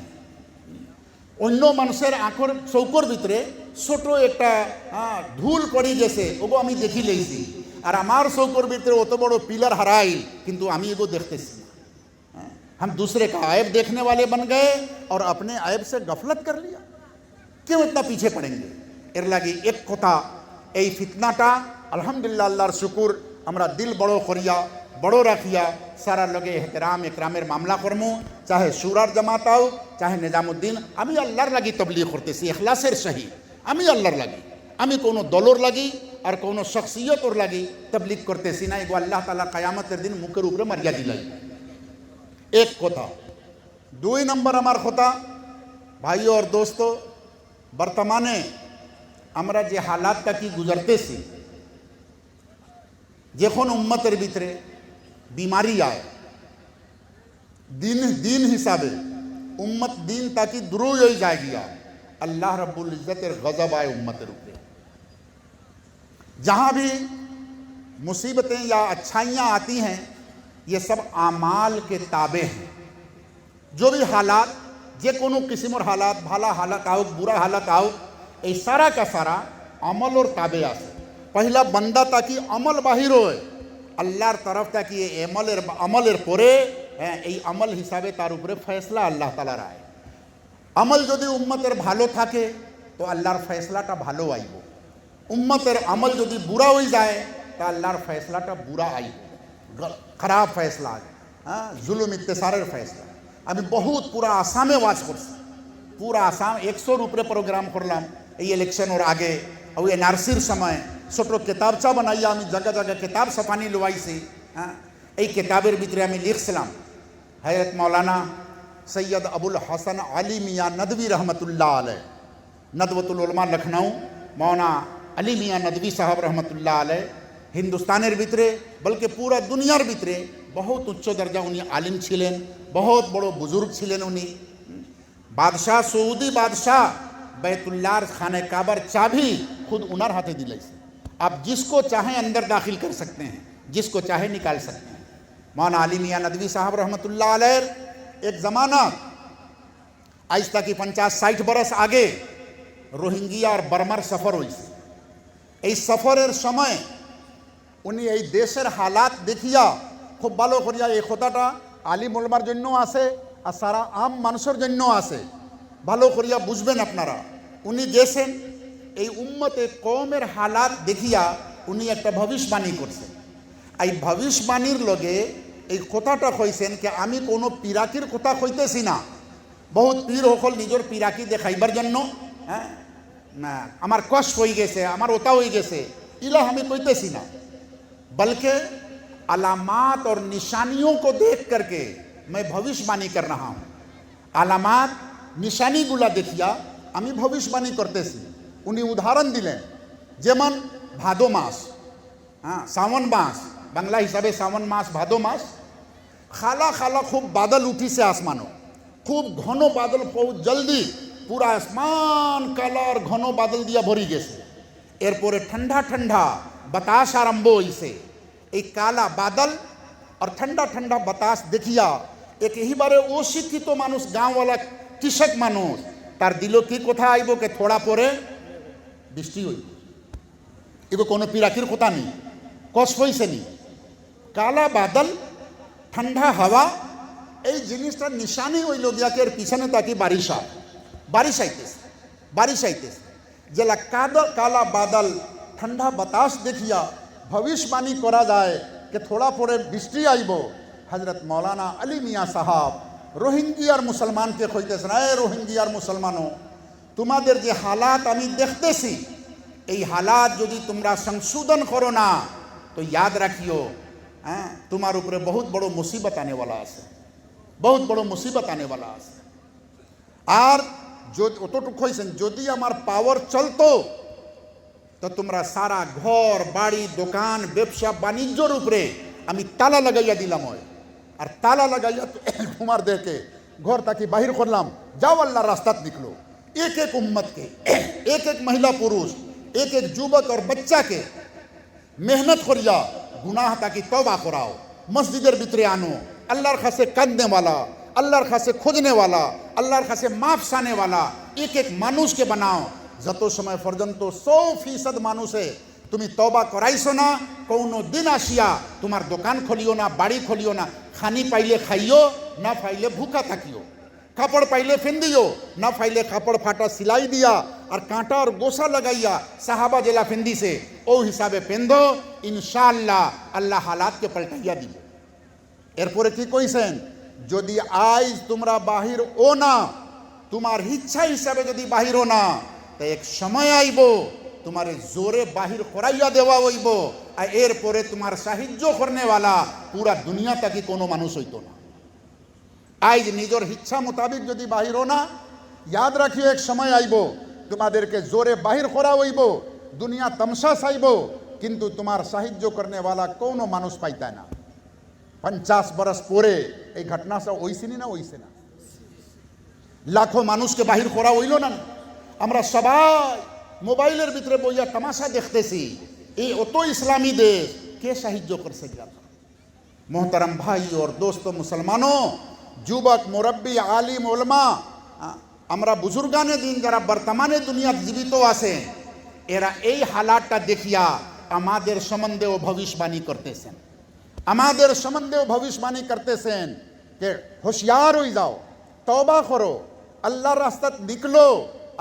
অন্য মানুষের আঁখর চৌকর ভিতরে ছোট একটা ধুল পড়ি গেছে, ওগো আমি দেখি লেছি, আর আমার চৌকর ভিতরে অত বড় পিলার হারাই, কিন্তু আমি এগো দেখতেছি না। हम दूसरे का ऐब देखने वाले बन गए और अपने ऐब से गफलत कर लिया। क्यों इतना पीछे पड़ेंगे? এর লাগে এক কথা, এই ফিতনাটা আলহামদুলিল্লাহ আল্লাহর শুকুর আমরা দিল বড় করিয়া বড় রাখিয়া সারা লগে এহতেরাম একরামের মামলা কর্ম, চাহে সুরার জামাত আও চাহে নিজামুদ্দিন। আমি আল্লাহর লাগি তবলিগ করতেছি ইখলাসের সহিত, আমি আল্লাহর লাগি, আমি কোনো দলর লাগি আর কোনো শখসিয়তর লাগি তবলিগ করতেছি না। এগো আল্লাহ তাআলা কিয়ামতের দিন মুখের উপরে মারিয়া দিলাই। এক কথা। দুই নম্বর আমার কথা, ভাই और दोस्तों, বর্তমানে আমরা যে হালাতটা কি গুজরতেছি, যখন উম্মতের ভিতরে बीमारी आए, दिन हिसाबे उम्मत दिन ताकि दुरूज हो जाएगी, अल्लाह रब्बुल इज्जतेर गजब आए उम्मतेर ऊपर। जहाँ भी मुसीबतें या अच्छाइयाँ आती हैं ये सब आमाल के ताबे हैं। जो भी हालात, जे कोनो किस्मर हालात, भाला हालत आओ बुरा हालत आओ, ये सारा का सारा अमल और ताबे आसे। पहला बंदा ताकि अमल बाहिर होए আল্লাহর তরফ থেকে আমলের পরে এই আমল হিসাবে তার উপরে ফয়সলা আল্লাহ তাআলা রায়। আমল যদি উম্মতের ভালো থাকে তো আল্লাহর ফয়সলাটা ভালো আইব, উম্মতের আমল যদি বুড়া হয়ে যায় তো আল্লাহর ফয়সলাটা বুড়া আইব, খারাপ ফয়সলা, হ্যাঁ জুলুম ইত্তেসারের ফয়সলা। আমি বহুত পুরা আসামে ওয়াজ করছি, পুরা আসাম 100-র উপরে প্রোগ্রাম করলাম এই ইলেকশনের আগে। और एनआरसीर समय छोटो किताबचा बनाइया, जगह जगह किताब छपानी लुआई सी। हाँ এই কিতাবের ভিতরে আমি লিখছিলাম হযরত মৌলানা সৈয়দ আবুল হাসান আলী মিয়াঁ নদভী रहमतुल्लाह अलैह नदवतुल उलमा लखनऊ मौलाना अली मियाँ नदवी साहब रहमतुल्लाह अलैह हिंदुस्तानेर भितरे बल्कि पूरा दुनियार भितरे बहुत उच्च दर्जा उनी आलिम छिलेन, बहुत बड़ो बुजुर्ग छिलेन उनी। बादशाह सऊदी बादशाह बैतुल्लाह खाने काबर चाबी खुद उनार हाथे दिलाइसे। आप जिसको चाहें अंदर दाखिल कर सकते हैं, जिसको चाहे निकाल सकते हैं। मौलाना अली मियाँ नदवी साहब रहमतुल्लाह अलैह एक ज़माना आज तक 50-60 बरस आगे रोहिंग्या और बर्मार सफर হইছে। এই সফরের সময় উনি এই দেশের হালাত দেখিয়া খুব ভালো করিয়া এই কথাটা আলিম ওলামার জন্য আছে আর সারা আম মানুষের জন্য আছে, ভালো করিয়া বুঝবেন আপনারা। উনি গেছেন এই উম্মতে কওমের হালাত দেখিয়া উনি একটা ভবিষ্যবাণী করছেন। এই ভবিষ্যবাণীর লগে এই কথাটা কইছেন যে আমি কোনো পিরাকির কথা কইতেছি না। বহুত পীর হকল নিজের পিরাকি দেখাইবার জন্য হ্যাঁ না আমার কষ্ট হয়ে গেছে, আমার ওটা হয়ে গেছে, इला हमें कहते ना, बल्कि अलामात और निशानियों को देख करके मैं भविष्यवाणी कर रहा हूँ। अलामात निशानी गुला देखिया आमी भविष्यवाणी करते उन्हीं उदाहरण दिलें जेमन भादो मास, हाँ सावन मास बांग्ला हिसाबे सावन मास भादो मास खाला खाला खूब बादल उठी से आसमानो, खूब घनो बादल बहुत जल्दी पूरा आसमान काला और घनो बादल दिया भरी गेছে। एरपरे ठंडा ठंडा बतास आरम्भ হইছে। एक काला बादल और ठंडा ठंडा बतास देखिया एक यही बारे अशिक्षित मानुष गाँव वाला कृषक मानुष तार दिलो की कथा आइब के थोड़ा परे बृष्टि हई एगो कोनो पिराकिर कथा नहीं, कष्ट হইছে নি। काला बादल ठंडा हवा এই জিনিসটা নিশানি হইল গিয়া কে পিছনে তাকি বারিশ আইতেছে जेला काला बादल ठंडा बतास देखिया भविष्यवाणी करा जाए कि थोड़ा परे बृष्टि आइब। हजरत मौलाना अली मियाँ साहब रोहिंग्यार मुसलमान के कइतेছেন, ए रोहिंग्यार मुसलमानों तुम्हादेर जे हालात आमी देखतेছি এই हालात यदि তোমরা संशोधन करो ना तो याद रखियो हाँ तुम्हार ऊपर बहुत बड़ो मुसीबत आने वाला है, बहुत बड़ो मुसीबत आने वाला है। और जो অতটুকু হইছেন যদি আমার পাওয়ার চলতো তো তোমরা সারা ঘর বাড়ি দোকান ব্যবসা বাণিজ্যর উপরে আমি তালা লাগাইয়া দিলাম হয়। আর তালা লাগাইয়া তোমাদেরকে ঘর থেকে বাহির করলাম, যাও আল্লাহর রাস্তাত निकलो। एक एक उम्मत के एक एक महिला पुरुष एक एक युवक और बच्चा के मेहनत करिया गुनाह ताकि तौबा कराओ, मस्जिदेर भितरे आनो, अल्लाहर खासे कांदने वाला, अल्लाहर खासे खोजने वाला, अल्लाहर खासे माफ साने वाला एक एक मानुष के बनाओ। যত समय पर्यন্ত 100% মানুষে তুমি তওবা করাইছো না, কোনো দিন আসিয়া তোমার দোকান খুলিও না, বাড়ি খুলিও না, খানি পাইলে খাইও না পাইলে ভুকা থাকিও, কাপড় পাইলে ফেন্দিও না পাইলে কাপড় ফাটা সিলাই দিয়া আর কাঁটা আর গোসা লাগাইয়া সাহাবা জেলা ফেন্দিছে ও হিসাবে পেন্দো, ইনশাআল্লাহ আল্লাহ হালাতকে পাল্টাইয়া দিব। এরপরে কি কইছেন, যদি আজ তোমরা বাহির ও না তোমার ইচ্ছা হিসাবে যদি বাহির ও না তো এক সময় আইব তোমারে জোরে বাহির করাইয়া দেওয়া হইব। আর এরপরে তোমার সাহায্য করনে वाला পুরা দুনিয়া তাকি কোনো মানুষ হইতো না। আজ নিজের ইচ্ছা মোতাবেক যদি বাহির ও না याद রাখিও এক সময় আইব তোমাদেরকে জোরে বাহির করা হইব, দুনিয়া তমসা চাইব কিন্তু তোমার সাহায্য করনে वाला কোনো মানুষ পাইতা না। 50 बरस পরে এই ঘটনা সব হইছিনি না হইছে না, লাখো মানুষকে বাহির করা হইল না। আমরা সবাই মোবাইলের ভিতরে বইয়া তামাশা দেখতেছি, এই অত ইসলামী দেশ কে সাহায্য করছে গেল। मोहतरम भाई और दोस्तों मुसलमानों, যুবক মুরব্বী আলিম ওলামা আমরা বুজুর্গানে দিন যারা বর্তমানে দুনিয়া জীবিত আছে এরা এই হালাতটা দেখিয়া আমাদের সম্বন্ধেও ভবিষ্যবাণী করতেছেন, আমাদের সম্বন্ধেও ভবিষ্যবাণী করতেছেন যে होशियार हो जाओ, तौबा करो, अल्लाह रास्ता निकलो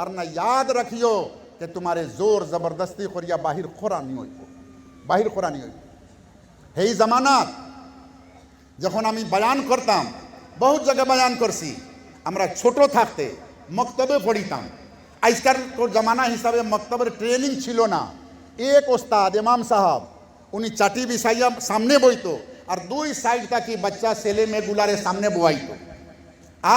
और ना याद रखियो कि तुम्हारे जोर जबरदस्ती करिया बाहिर खोरा नहीं होइब, बाहिर खोरा नहीं होइब। এই জামানাত যখন আমি বয়ান করতাম, বহুত জায়গায় বয়ান করছি, আমরা ছোট থাকতে মক্তবে পড়িতাম। আজকাল জমানা হিসাবে মক্তবের ট্রেনিং ছিল না। এক ওস্তাদ ইমাম সাহেব উনি চাটি বিছাইয়া সামনে বইতো আর দুই সাইড থাকি বাচ্চা ছেলে মেয়েগুলারে সামনে বয়াইতো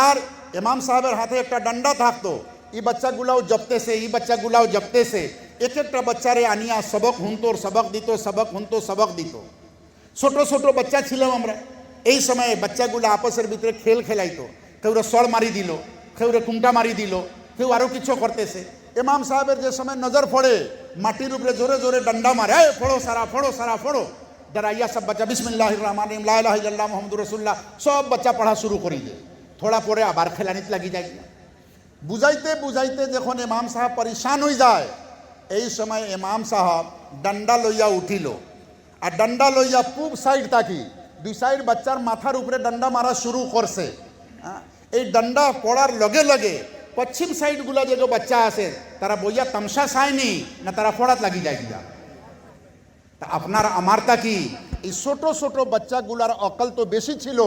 আর ইমাম সাহেবের হাতে একটা ডান্ডা থাকতো এই বাচ্চাগুলাও জপতেছে এই বাচ্চাগুলাও জপতেছে এক একটা বাচ্চারে আনিয়া সবক হুনতো সবক দিত সবক হুনতো সবক দিত ছোট ছোট বাচ্চা ছিলাম আমরা এই সময়ে বাচ্চাগুলো আপসের ভিতরে খেল খেলাইতো কেউ সর মারি দিল কেউ কুমটা মারি দিল কেউ আরো কিছু করতেছে ইমাম সাহেবের যে সময় নজর পড়ে মাটির উপরে জোরে জোরে ডান্ডা মারে ফোড়ো সারা ফোড়ো সারা ফোড়ো डराइया सब बच्चा बिस्मिल्लाहिर रहमानिर रहीम ला इलाहा इल्लल्लाह मुहम्मदुर रसूलुल्लाह सब बच्चा पढ़ा शुरू करी दे थोड़ा परे आबार खेलानित लगी जाए बुझाइते बुझाइते जखन इमाम साहब परेशान हो जाए এই সময় ইমাম সাহেব ডান্ডা লইয়া উঠিল আর ডান্ডা লইয়া পূব সাইড তাকি দুই সাইড বাচ্চার মাথার উপরে ডান্ডা মারা শুরু করছে এই ডান্ডা পড়ার লগে লগে পশ্চিম সাইডগুলা যে বাচ্চা আছে তারা বইয়া তামসা চায়নি না তারা পড়াত লাগি যায় কিনা আপনার আমারটা কি এই ছোট ছোট বাচ্চাগুলার অকল তো বেশি ছিল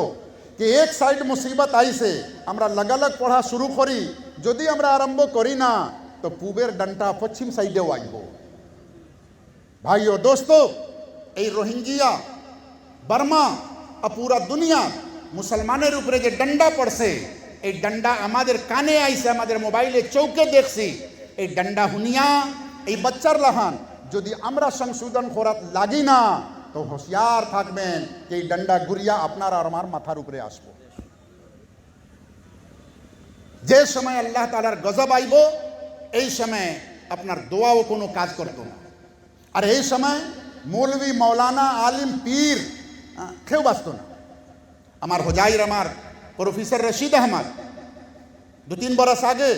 যে এক সাইড মুসিবত আইছে আমরা লাগালাগ পড়া শুরু করি যদি আমরা আরম্ভ করি না তো পূবের ডান্ডা পশ্চিম সাইডেও আইব ভাই ও দোস্ত এই রোহিঙ্গিয়া বর্মা আর পুরা দুনিয়া মুসলমানের উপরে যে ডান্ডা পড়ছে এই ডান্ডা আমাদের কানে আইছে আমাদের মোবাইলে চৌকে দেখছি এই ডান্ডা হুনিয়া এই বাচ্চার লাহান যদি আমরা সংশোধন করাত লাগি না তো হুঁশিয়ার থাকবেন যে এই ডান্ডা ঘুরিয়া আপনার আর আমার মাথার উপরে আসবো যে সময় আল্লাহ তাআলার গজব আইব এই সময় আপনার দোয়াও কোনো কাজ করতো না আর এই সময় মৌলভী মৌলানা আলিম পীর কেউ বাঁচত না আমার হোজাইর আমার প্রফেসর রশিদ আহমদ 2-3 বরস আগে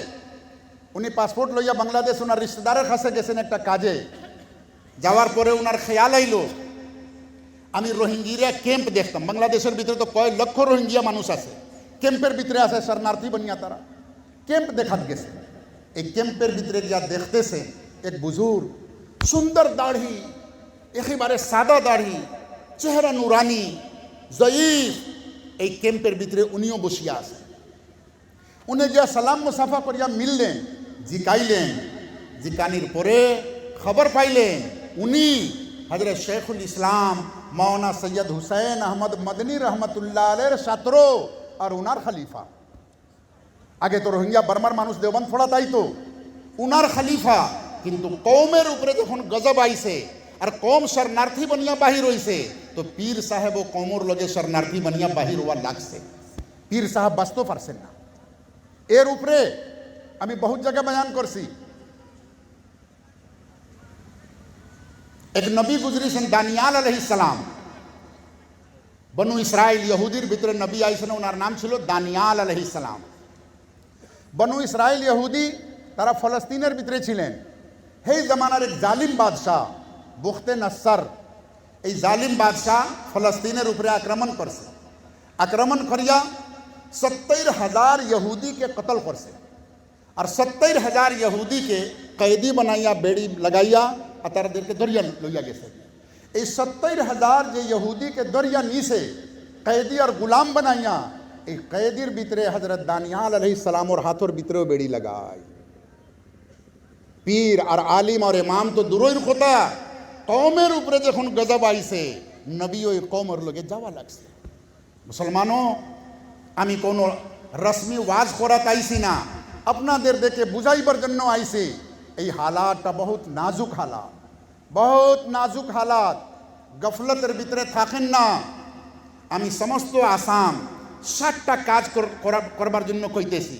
উনি পাসপোর্ট লইয়া বাংলাদেশ ওনার রিশতেদারের কাছে গেছেন একটা কাজে যাওয়ার পরে ওনার খেয়াল আইলো আমি রোহিঙ্গিরা ক্যাম্প দেখতাম বাংলাদেশের ভিতরে তো কয়েক লক্ষ রোহিঙ্গিয়া মানুষ আছে ক্যাম্পের ভিতরে আছে শরণার্থী বনিয়া তারা ক্যাম্প দেখাত গেছে এই ক্যাম্পের ভিতরে যা দেখতেছে এক বুজুর্গ সুন্দর দাড়ি একেবারে সাদা দাড়ি চেহারা নুরানি জয়ীফ এই ক্যাম্পের ভিতরে উনিও বসিয়া আছে উনি যা সালাম মুসাফা করিয়া মিললেন জিকাইলেন জিকানির পরে খবর পাইলেন উনি হযরত শেখুল ইসলাম মাওলানা সৈয়দ হুসাইন আহমদ মদনী রহমতুল্লাহ আলাইহির ছাত্র আর উনার খলিফা আগে তো রোহিঙ্গা বর্মার মানুষ দেওবন্দ ফোড়া তাই তো উনার খলিফা কিন্তু কওমের উপরে যখন গজব আইছে আর কম শরণার্থী বনিয়া বাহির হইছে তো পীর সাহেব ও কওমর লগে শরণার্থী বনিয়া বাহির হওয়া লাগছে পীর সাহেব বাঁচতে পারছেন না এর উপরে আমি বহুত জায়গা বয়ান করছি এক নবী গুজরিছেন দানিয়াল আলাইহিস সালাম বনু ইসরাইল ইহুদির ভিতরে নবী আইছেন ওনার নাম ছিল দানিয়াল আলাইহিস সালাম বনু ইসরাইল ইহুদি তারা ফলস্তিনের ভিতরে ছিলেন সেই জামানার এক জালিম বাদশাহ বুখতে নসর এই জালিম বাদশাহ ফলস্তিনের উপরে আক্রমণ করছে আক্রমণ করিয়া 70,000 ইহুদিকে কতল করছে আর 70,000 ইহুদিকে কয়েদি বানাইয়া বেড়ি লাগাইয়া আর তাদেরকে দরিয়া লইয়া গেছে এই 70,000 যে ইহুদিকে দরিয়া নিছে কয়েদি আর গুলাম বানাইয়া এই কয়েদির ভিতরে হযরত দানিয়াল আলাইহিস সালামর হাতের ভিতরেও বেড়ি লাগায় পীর আর আলিম আর ইমাম তো দূরের কথা কওমের উপরে যখন গজব আইছে নবী ওই কওমের লগে যাওয়া লাগছে মুসলমানও আমি কোনো রসমি ওয়াজ করাত আইছি না আপনাদের দেখে বুঝাইবার জন্য আইছি এই হালাতটা বহুত নাজুক হালাত গফলতের ভিতরে থাকেন না আমি সমস্ত আসাম 60টা কাজ করবার জন্য কইতেছি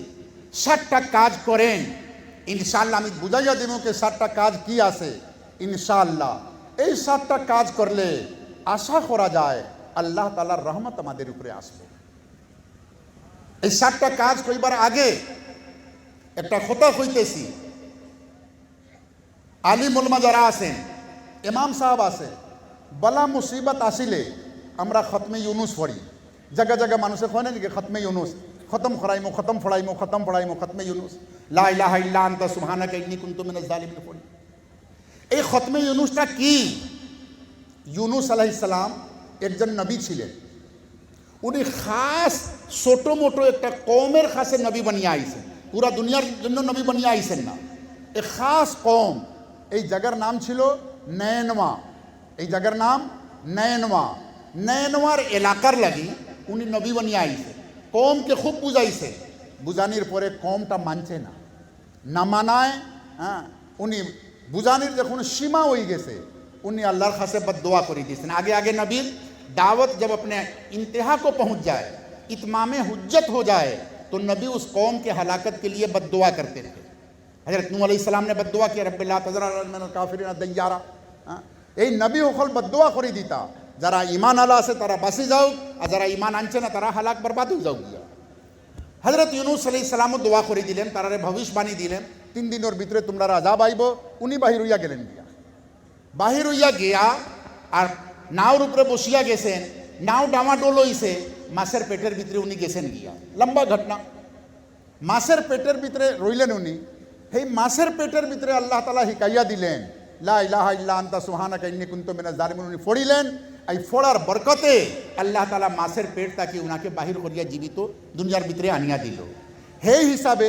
60টা কাজ করেন ইনশাআল্লাহ আমি বুঝাইয়া দেব যে 60টা কাজ কি আছে ইনশাআল্লাহ এই 60টা কাজ করলে আশা করা যায় আল্লাহ তাআলার রহমত আমাদের উপরে আসবে এই 60টা কাজ কইবার আগে একটা কথা কইতেছি আলিম উলামা যারা আছেন ইমাম সাহেব আছে বলা মুসিবত আসিলে আমরা খতমে ইউনুস পড়ি জায়গা জায়গা মানুষে কয় না যে খতমে ইউনুস খতম ফড়াইমো খতম ফড়াইমো খতমে ইউনুস লা ইলাহা ইল্লা আনতা সুবহানাকা ইন্নী কুনতু মিনাজ জালিমিন পড়ি এই খতমে ইউনুসটা কি ইউনুস আলাইহিস সালাম একজন নবী ছিলেন উনি খাস ছোট মোটো একটা কওমের খাসে নবী বানিয়ে আইছেন পুরা দুনিয়ার জন্য নবী বানিয়ে আইছেন না এক খাস কওম এই জায়গার নাম ছিল নয়নওয়া এই জায়গার নাম নয়নওয়া नैनवार एलाकार लगी उनी नबी बनिया आईसे कौम के खूब बुझाइसे बुझानिर परे कौमटा मानছে না না মানায় হ্যাঁ উনি বুঝানির যখন সীমা হয়ে গেছে उन्हें अल्लाह खासे बद्दुआ करी दी आगे आगे नबी दावत जब अपने इंतहा को पहुंच जाए इतमाम हुज्जत हो जाए तो नबी उस कौम के हलाकत के लिए बद्दुआ करते थे। हज़रत नूह अलैहिस्सलाम ने बद्दुआ किया रब्बि ला तज़र अलल मिनल काफिरीन दय्यारा এই নবী হকল বদ্দুয়া করে দিতা যারা ঈমান আলা আছে তারা বাঁচি যাও আর যারা ঈমান আনছে না তারা হালাক বরবাদ হয়ে যাও গিয়া। হযরত ইউনূস আলাইহিস সালামও দোয়া করে দিলেন তারারে ভবিষ্যবাণী দিলেন 3 দিনের ভিতরে তোমরা আযাব আইব উনি বাহির হইয়া গেলেন গিয়া বাহির হইয়া গিয়া আর নাওর উপরে বসিয়া গেছেন নাও ডামাডোল হইছে মাছের পেটের ভিতরে উনি গেছেন গিয়া লম্বা ঘটনা মাছের পেটের ভিতরে রইলেন উনি এই মাছের পেটের ভিতরে আল্লাহ তাআলা হিকাইয়া দিলেন লা ইলাহা ইল্লা আনতা সুবহানাকা ইন্নী কুনতু মিনাজ জালিমিন উনি পড়িলেন এই ফোড়ার বরকতে আল্লাহ তাআলা মাছের পেট থেকে উনাকে বাহির করিয়া জীবিত দুনিয়ার ভিতরে আনিয়া দিল। সেই হিসাবে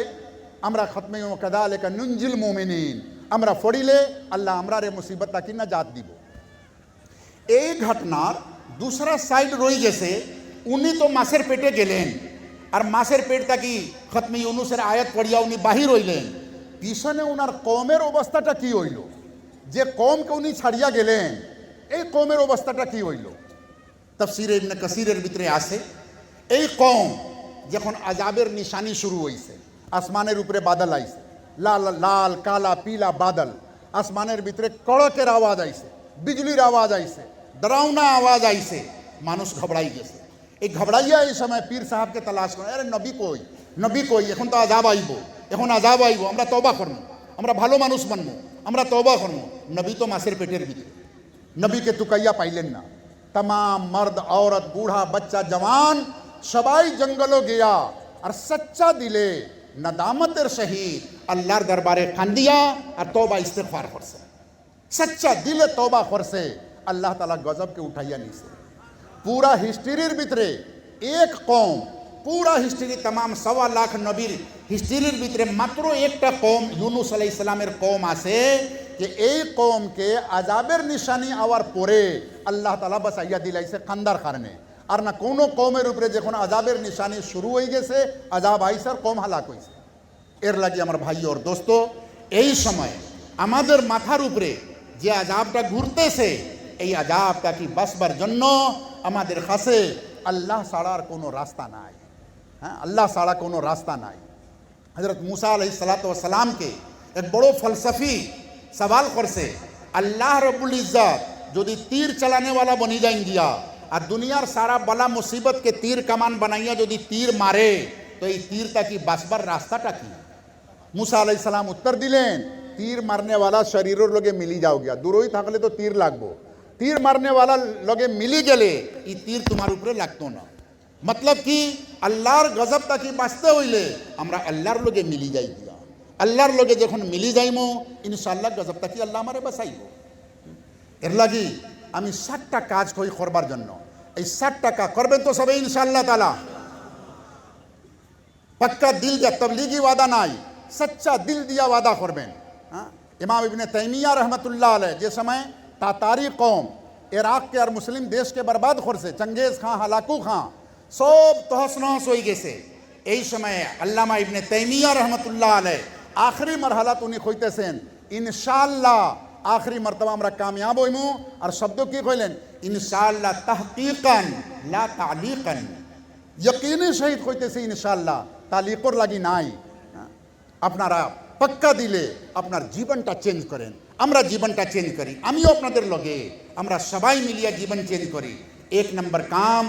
আমরা খতমে কাযালিকা নুনজিল মুমিনিন আমরা পড়িলে আল্লাহ আমরারে মুসিবত থেকে নাজাত দিব। এই ঘটনার दूसरा সাইড রয়ে গেছে উনি তো মাছের পেটে গেলেন আর মাছের পেট থেকে খতমে ইউনূসের আয়াত পড়িয়া উনি বাহির হইলেন পিছনে ওনার কওমের অবস্থাটা কি হইল যে কওমকে উনি ছাড়িয়া গেলেন এই কওমের অবস্থাটা কি হইল তাফসীরে ইবনে কাসীরের ভিতরে আছে এই কওম যখন আযাবের নিশানি শুরু হইছে আসমানের উপরে বাদল আইছে লাল লাল কালা পীলা বাদল আসমানের ভিতরে কড়কের আওয়াজ আইছে বিজলির আওয়াজ আইছে ডরাওনা আওয়াজ আইছে মানুষ ঘবড়াই গেছে এই ঘবড়াইয়া এই সময় পীর সাহেবকে তালাশ করে আরে নবী কই এখন তো আযাব আইব এখন আযাব আইব আমরা তওবা করব আমরা ভালো মানুষ বানব আমরা তওবা করব নবী তো মাছের পেটের ভিতরে নবীকে তুকাইয়া পাইলেন না तमाम मर्द औरत बूढ़ा बच्चा जवान सबाई जंगलों गया और सच्चा दिले नदामतेर शहीद अल्लाहर दरबारे कांदिया और तौबा इस्तिगफार करसे सच्चा दिले तौबा करसे अल्लाह ताला गजब के उठाइया नीचे पूरा हिस्ट्रीर भितरे एक कौम पूरा हिस्ट्री तमाम 1.25 लाख नबीर हिस्ट्रीर भितरे मात्र एकटा कौम यूनुस आलाइहिस सालामेर कौम आछे যে এই কওমকে আযাবের নিশানি আওয়ার পরে আল্লাহ তাআলা বাঁচাইয়া দিলাইছে কান্দার কারণে আর না কোনো কওমের উপরে যখন আযাবের নিশানি শুরু হয়ে গেছে আযাব আইসার কওম হালাক হইছে। এর লাগি আমার ভাই আর দোস্ত এই সময় আমাদের মাথার উপরে যে আযাবটা ঘুরতেছে এই আযাবটা কি বাঁচবার জন্য আমাদের কাছে আল্লাহ ছাড়ার কোনো রাস্তা নাই। হ্যাঁ আল্লাহ ছাড়া কোনো রাস্তা নাই। হযরত मूसा আলাইহিস সালাতু ওয়াস সালামকে এক বড় ফলসফি सवाल कर से अल्लाह रब्बुल इज्जत जो तीर चलाने वाला बनी जाएंगिया और दुनियार सारा बला मुसीबत के तीर कमान बनाइया जो तीर मारे तो ये तीर तक बासबर रास्ता की मूसा अलैहिस सलाम उत्तर दिलें तीर मारने वाला शरीरों लोगे मिली जाओ गया दूरोई थाकले तो तीर लागबो तीर मारने वाला लोगे मिली गले ये तीर तुम्हारे ऊपर लागतो ना मतलब कि अल्लाहर गजब तक बाँचते हইলে আমরা আল্লাহর लोगे मिली जाई दिया আল্লাহর লগে যখন মিলি যাইমো ইনশাআল্লাহ গজব তাকি আল্লাহ আমারে বাঁচাইব। এর লাগি আমি 7টা কাজ কই করবার জন্য এই 7 টাকা করবেন তো সবাই ইনশাআল্লাহ তাআলা পাক্কা দিল দিয়া তবলিগি ওয়াদা নাই সচ্চা দিল দিয়া ওয়াদা করবেন। হ্যাঁ ইমাম ইবনে তাইমিয়া रहमतुल्लाह अलैह যে সময় তাতারি কওম ইরাক के और मुस्लिम देश के बर्बाद করছে চঙ্গেজ খান হালাকু খান সব তহস নহস হয়ে গেছে এই সময় আল্লামা ইবনে তাইমিয়া रहमतुल्लाह अलैह आखिरी मरहला तो उन्हें खोजते इंशाअल्लाह आखिरी मरतबा हमरा कामयाब होइमु और शब्दों की खोलें इंशाअल्लाह तहकीकन ला तालीकन यकीनी शहीद खोजते इंशाअल्लाह तालीकोर लगी नाई আপনারা पक्का दिले আপনার জীবনটা চেঞ্জ করেন আমরা জীবনটা চেঞ্জ করি আমিও আপনাদের লগে আমরা সবাই মিলিয়ে জীবন চেঞ্জ করি। 1 नंबर काम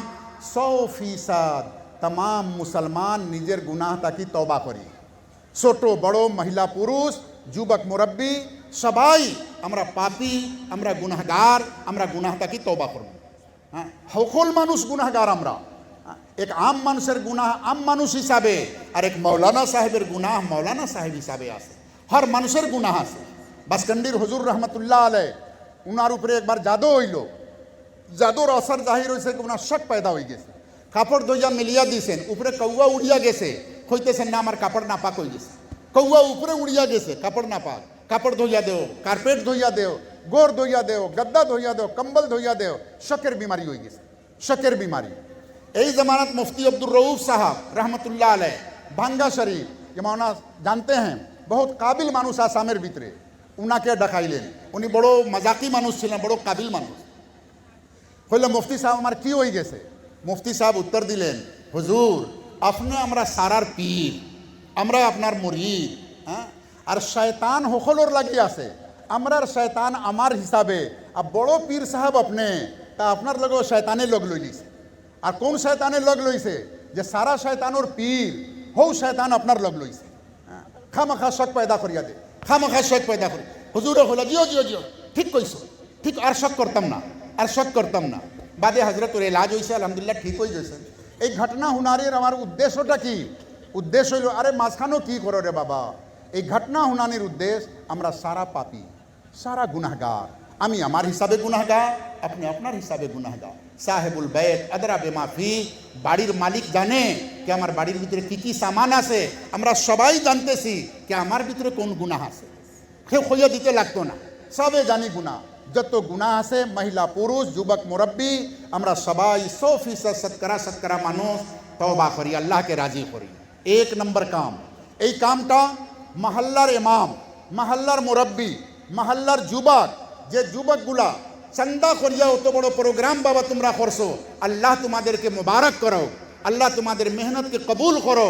100% तमाम मुसलमान निजेर गुनाह ताकि तौबा करी ছোট বড় মহিলা পুরুষ যুবক মুরব্বী সবাই আমরা পাপী আমরা গুনাহগার আমরা গুনাহ থেকে তওবা করব। হ্যাঁ সকল মানুষ গুনাহগার আমরা এক আম মানুষের গুনাহ আম মানুষ হিসাবে আর এক মৌলানা সাহেবের গুনাহ মৌলানা সাহেব হিসাবে আছে হর মানুষের গুনাহ আছে। বাসকান্দির হুজুর रहमतुल्लाह अलैह উনার উপরে একবার জাদু হইল জাদুর असर जाहिर হইছে উনার শক পয়দা হয়ে গেছে কাপড় ধইয়া মিলিয়া দিছেন উপরে কৌয়া উড়িয়া গেছে কইতেছেন না আমার কাপড় না পাক হয়ে গেছে কৌয়া উপরে উড়িয়া গেছে কাপড় না পাক কাপড় ধইয়া দেও কার্পেট ধইয়া দেও গোর ধইয়া দেও গদ্দা ধইয়া দেও কম্বল ধইয়া দেও শকের বিমারি হয়ে গেছে शकेर बीमारी এই जमानत मुफ्ती अब्दुल रऊफ साहब रहमतुल्लाह अलैह भांगा शरीफ ये मौना जानते हैं बहुत काबिल मानुष आसामेर भितरे उनाके डाकाइलेन उनी बड़ो मजाकी मानुष छिलेन बड़ो काबिल मानुष कइले मुफ्ती साहब आमार कि हई गेছে मुफ्ती साहब उत्तर दिलेन हुजूर आपनि आमरा सारार पीर आमरा आपनार मुरीद हाँ और शैतान हकलोर लागि आछे आमरार शैतान आमार हिसाबे अब बड़ो पीर साहब अपने ता आपनार लगो शैताने लग लइलिছে আর কোন শয়তানে লগ লইছে যে সারা শয়তানোর পীর হও শয়তান আপনার লগ লইছে খামাখা শক পয়দা করিয়া দে খামাখা শক পয়দা করি হুজুরে হলো জিও জিও জিও ঠিক কইছো ঠিক আর শক করতাম না বাদে হযরতের ইলাজ হইছে আলহামদুলিল্লাহ ঠিক হই গেছে এই ঘটনা হুনারির আমার উদ্দেশ্যটা কি উদ্দেশ্য হইল আরে মাঝখানো কি করো রে বাবা এই ঘটনা হুনানির উদ্দেশ্য আমরা সারা পাপী সারা গুনাহগার আমি আমার হিসাবে গুনাহগার আপনি আপনার হিসাবে গুনাহগার साहेबुल बैत अदरा बेमाफी बाड़ीर मालिक जाने कि आमार बाड़ीर भितरे की सामान आछे आमरा सबाई जानतेছি कि आमार भितरे कोन गुनाह आछे केउ खइया दिते लागतो ना सबे जानी गुनाह যত गुनाह आछे महिला पुरुष युवक मुरब्बी आमरा सबाई 100% शतकरा मानुष तौबा करी अल्लाह के राजी करी एक नम्बर काम এই কামটা মহল্লার ইমাম মহল্লার মুরব্বী মহল্লার যুবক যে যুবকগুলা चंदा करिया तो बड़ो प्रोग्राम बाबा तुमरा करसो अल्लाह तुम्हादेर के मुबारक करो अल्लाह तुम्हादेर मेहनत के कबूल करो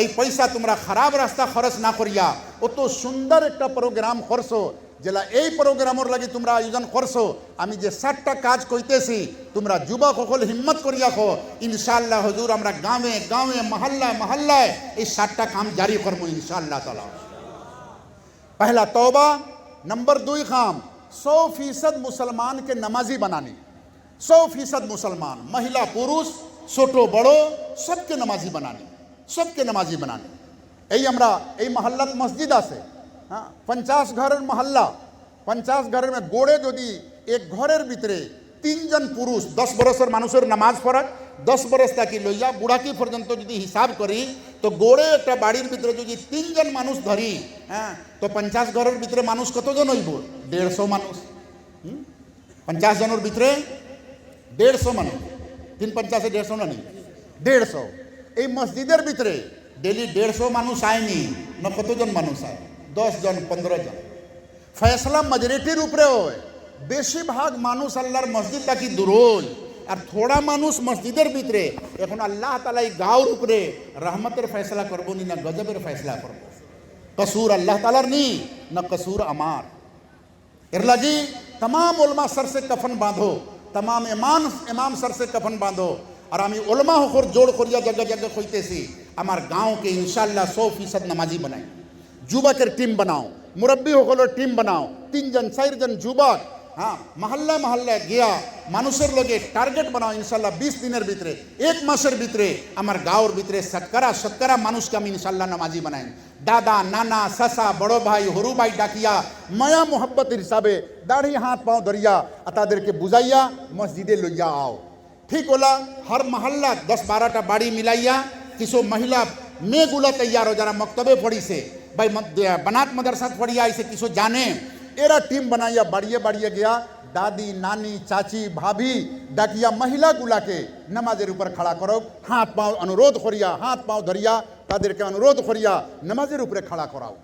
এই पैसा तुमरा खराब रास्ता खरच ना करिया ओ तो सुंदर एक प्रोग्राम करसो जेला এই प्रोग्रामर लगी तुमरा आयोजन करसो आमी जे 60टा काज कइतेছি तुमरा যুবক সকল हिम्मत करिया खो इंशाअल्लाह हुजूर আমরা गावे गावे महल्लाय এই 60टा काम जारी करबो इंशाअल्लाह ताला पहला तौबा नंबर 2 काम 100% मुसलमान के नमाजी बनानी 100% मुसलमान महिला पुरुष छोटो बड़ो सबके नमाजी बनानी এই আমরা এই মহল্লাত মসজিদ আছে हाँ 50 घरेर महल्ला 50 घरेर में गोड़े यदि एक घरेर भितरे 3 जन पुरुष 10 बरसेर मानुषेर नामाज पढ़ाक 10 बरस ताकि लइया बुढ़ाकी पर्यन्त यदि हिसाब करी तो गोड़े एक बाड़ीर भितरे यदि 3 जन मानुष धरी हाँ तो 50 घरेर भितरे मानुष कतजन हইব 150 मानुष 50 जनर भितरे 150 मानुष 350 150 ना नहीं 150 এই মসজিদের ভিতরে डेली 150 मानुष आयनी न कतजन मानुष आए 10 जन 15 जन फैसला मजरिटीर उपरे होय बेशिरभाग मानुष अल्लाहर मस्जिद ताकि दुरोज और थोड़ा मानुष मस्जिदेर भितरे এখন अल्लाह ताला এই गाँवर उपरे रहमतेर फैसला करबो नी ना गजबेर फैसला करबो कसूर अल्लाह तालार नी ना कसूर आमार एर लगी तमाम उलमा सर से कफन बांधो तमाम इमाम सर से कफन बांधो और आमी उलमा होकर जोड़ करिया जगह जगह कइतेছি আমার गाँव के इंशाअल्लाह 100% नमाजी बनाई जुबकेर टीम बनाओ मुरब्बी होकर टीम बनाओ 3 जन 4 जन जुबक हाँ महल्ला गया मानुषेर लगे टार्गेट बनाओ इंशाअल्लाह 20 दिनेर भितरे 1 मासेर भितरे आमार गाँवर भितरे 70 मानुष के आमी इंशाअल्लाह नमाजी बनाई दादा नाना ससा बड़ो भाई हरु भाई डाकिया माया मोहब्बत हिसाबे दाढ़ी हाथ पाँव धरिया तादेरके बुझाइया मस्जिदे लइया आओ ठीक होला हर महल्ला 10-12टा बाड़ी मिलाइया किसो महिला मेगुला तैयार हो जाना मकतबे पड़ी से भाई बनात मदरसा पढ़िया इसे किसो जाने एरा टीम बनाइया बाड़िए गया दादी नानी चाची भाभी डाकिया महिला गुला के नमाजेर ऊपर खड़ा करो हाथ पाँव अनुरोध करिया हाथ पाँव धरिया तादेर के अनुरोध करिया नमाजेर ऊपर खड़ा कराओ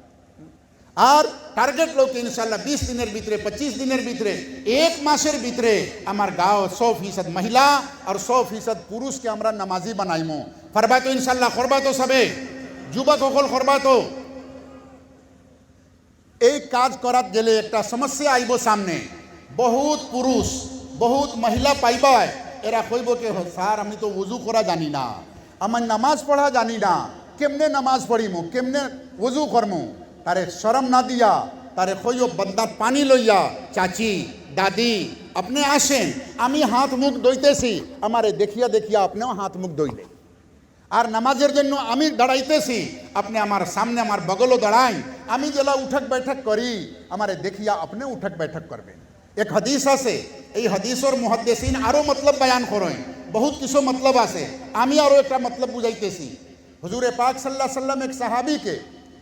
और टार्गेट लोग इंशाअल्लाह 20 दिनेर भितरे 25 दिनेर भितरे 1 मासेर भितरे आमार गाँव 100% महिला और 100% पुरुष के आमरा नमाजी बनाइमो फरबा तो इंशाअल्लाह करबा तो सबे जुबक हकल करबा तो এই কাজ করাত গেলে একটা সমস্যা আইব সামনে बहुत पुरुष बहुत महिला पाइबाय एरा कइब के स्যার আমি তো ওযু করা জানি না আমার নামাজ পড়া জানি না কেমনে নামাজ পড়িমু কেমনে ওযু করমু तारे शर्म ना दिया तारे खोयो बंदा पानी लइया चाची दादी अपने आसें आमी हाथ मुख धोइतेছি हमारे देखिया देखिया अपने हाथ मुख धोइले और नमाजेर जन्य आमी दाड़ाइतेছি अपने हमार सामने हमार बगलो दाड़ाई आमी जेला उठक बैठक करी हमारे देखिया अपने उठक बैठक करबेन एक हदीस आछे এই हदीसर मुहद्दिसिन आरो मतलब बयान करें बहुत किसो मतलब आछे आमी आरो एकटा मतलब बुझाइतेছি हुजूर पाक सल्लल्लाहु अलैहि वसल्लम एक साहाबी के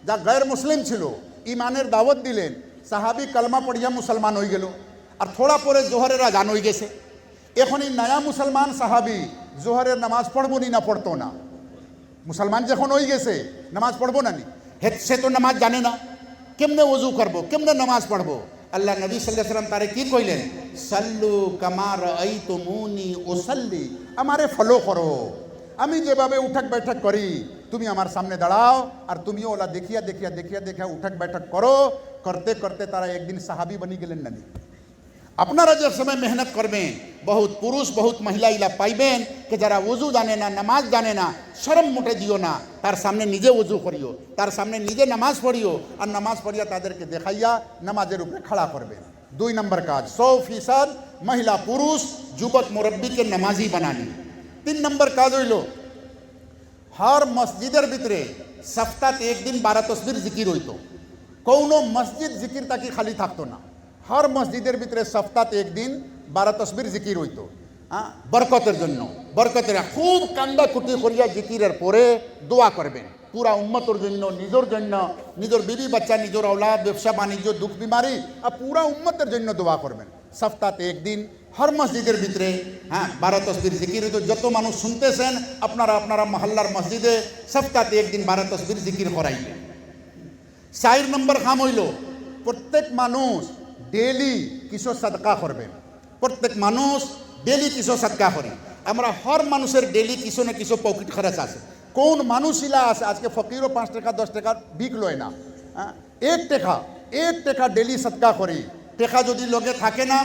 जा गैर मुसलिम छिलो इमानेर दावत दिलेन साहाबी कलमा पढ़िया मुसलमान हो गेलो और थोड़ा परे जोहरेर आजान हो गेছে এখন এই নয়া মুসলমান সাহাবি জোহরের নামাজ পড়বো নি না পড়তো না, মুসলমান যখন হয়ে গেছে নামাজ পড়বো না নি, সে তো নামাজ জানে না, কেমনে ওযু করবো, কেমনে নামাজ পড়বো। আল্লাহ নবী সাল্লাল্লাহু আলাইহি ওয়াসাল্লাম তারে কি কইলেন, সাল্লু কামা রাআইতুমুনি উসাল্লি, আমারে ফলো করো, আমি যেভাবে উঠক বৈঠক করি তুমি আমার সামনে দাঁড়াও আর তুমিও ওলা দেখিয়া দেখিয়া দেখিয়া দেখিয়া উঠক বৈঠক করো। করতে করতে তারা একদিন সাহাবি বনি গেলেন না। আপনারা যে সময় মেহনত করবেন, বহুত পুরুষ বহুত মহিলা ইলা পাইবেন যে যারা ওযু জানে না, নামাজ জানে না, শরম মোটে দিও না, তার সামনে নিজে ওযু করিও, তার সামনে নিজে নামাজ পড়িও, আর নামাজ পড়িয়া তাদেরকে দেখাইয়া নামাজের উপরে খাড়া করবেন। 2 নম্বর কাজ, 100% মহিলা পুরুষ যুবক মুরব্বীকে নামাজি বানানি। 3 নম্বর কাজ হইল হর মসজিদের ভিতরে সপ্তাহে একদিন 12 তসবির জিকির হইতো। কোনো মসজিদ জিকির তাকি খালি থাকতো না, হর মসজিদের ভিতরে সপ্তাহে একদিন 12 তসবির জিকির হইতো। বরকতের জন্য, বরকতের খুব কান্দা কুটি করিয়া জিকিরের পরে দোয়া করবেন পুরা উম্মতের জন্য, নিজের জন্য, নিজের বিবি বাচ্চা, নিজের औलाद, ব্যবসা বাণিজ্য, দুঃখ বিমারি, আর পুরা উম্মতের জন্য দোয়া করবেন। সপ্তাহে একদিন হর মসজিদের ভিতরে 12 তসবির জিকির হইতো। যত মানুষ শুনতেছেন আপনারা আপনারা মহল্লার মসজিদে সপ্তাহে একদিন 12 তসবির জিকির করাইবেন। 4 নম্বর কাম হইল প্রত্যেক মানুষ ডেলি কিছু সদকা করবেন। প্রত্যেক মানুষ ডেলি কিছু সদকা করে। আমরা হর মানুষের ডেলি কিছু না কিছু পকেট খরচ আছে। কোন মানুষ ইলা আছে আজকে ফকিরও 5 টাকা 10 টাকা ভিক লয় না, 1 টাকা ডেলি সদকা করি। টাকা যদি লগে থাকে না,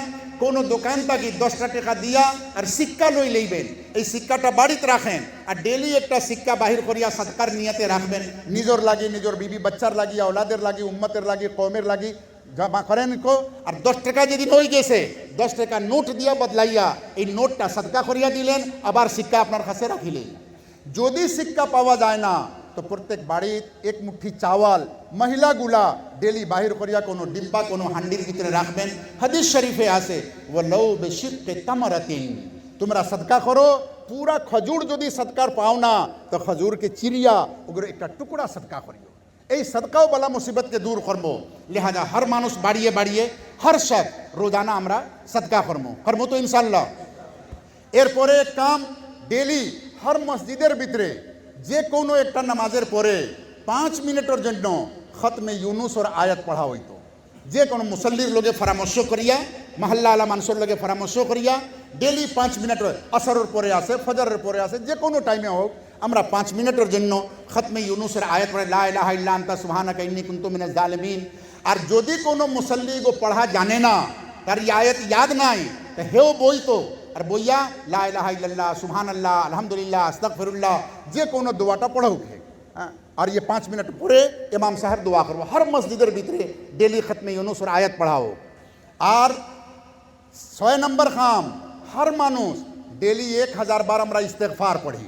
কোনো দোকান থাকি 10টা টাকা দিয়া আর সিক্কা লই লইবেন, এই সিক্কাটা বাড়িতে রাখেন আর ডেলি একটা সিক্কা বাহির করিয়া সদকার নিয়তে রাখবেন। নিজের লাগি, নিজের বিবি বাচ্চার লাগি, औलाদের লাগি, উম্মতের লাগি, কওমের লাগি জমা করেন কো। আর 10 টাকা যেদিন হয়ে গেছে 10 টাকা নোট দিয়া বদলাইয়া এই নোটটা সদকা করিয়া দিলেন, আবার সিক্কা আপনার কাছে রাখিলেন। যদি সিক্কা পাওয়া যায় না তো প্রত্যেক বাড়িতে 1 মুঠি চাওয়াল মহিলাগুলা ডেলি বাহির করিয়া কোনো ডিব্বা কোনো হান্ডির ভিতরে রাখবেন। হাদিস শরীফে আছে ওয়ালাউ বিশিক্কি তামারাতিন, তোমরা সদকা করো, পুরা খজুর যদি সদকার পাও না তো খজুরকে চিরিয়া ওগুলো একটা টুকরা সদকা করিও। এই সদকাও বলা মুসিবতকে দূর করবো। লিহাজা হর মানুষ বাড়িয়ে বাড়িয়ে হর শখ রোজানা আমরা সদকা করবো তো ইনশাল্লাহ। এরপরে কাম ডেলি হর মসজিদের ভিতরে যে কোনো একটা নামাজের পরে 5 মিনিটের জন্য খতমে ইউনুস ওর আয়াত পড়া হইতো। যে কোনো মুসল্লির লোকে পরামর্শ করিয়া, মহল্লা আলা মানুষের লোকে পরামর্শ করিয়া ডেলি 5 মিনিট, আসরের পরে আসে, ফজরের পরে আসে, যে কোনো টাইমে হোক আমরা 5 মিনিটের জন্য খতমে ইউনুসের আয়াত পড়ে, লা ইলাহা ইল্লা আনতা সুবহানাকা ইন্নী কুনতু মিনাজ জালিমিন। আর যদি কোনো মুসল্লি গো পড়া জানে না, তার এই আয়াত ইয়াদ নাই, তো হেও বইতো আর বইয়া লা ইলাহা ইল্লাল্লাহ, সুবহানাল্লাহ, আলহামদুলিল্লাহ, আস্তাগফিরুল্লাহ, যে কোনো দোয়াটা পড়া উঠে। আর ये 5 মিনিট পরে ইমাম সাহেব দোয়া করবো। হর মসজিদের ভিতরে ডেলি খতমে ইউনুসের আয়াত পড়াও। আর 6 নম্বর কাম, হর মানুষ ডেলি 1000 বার আমরা ইস্তেগফার পড়ি।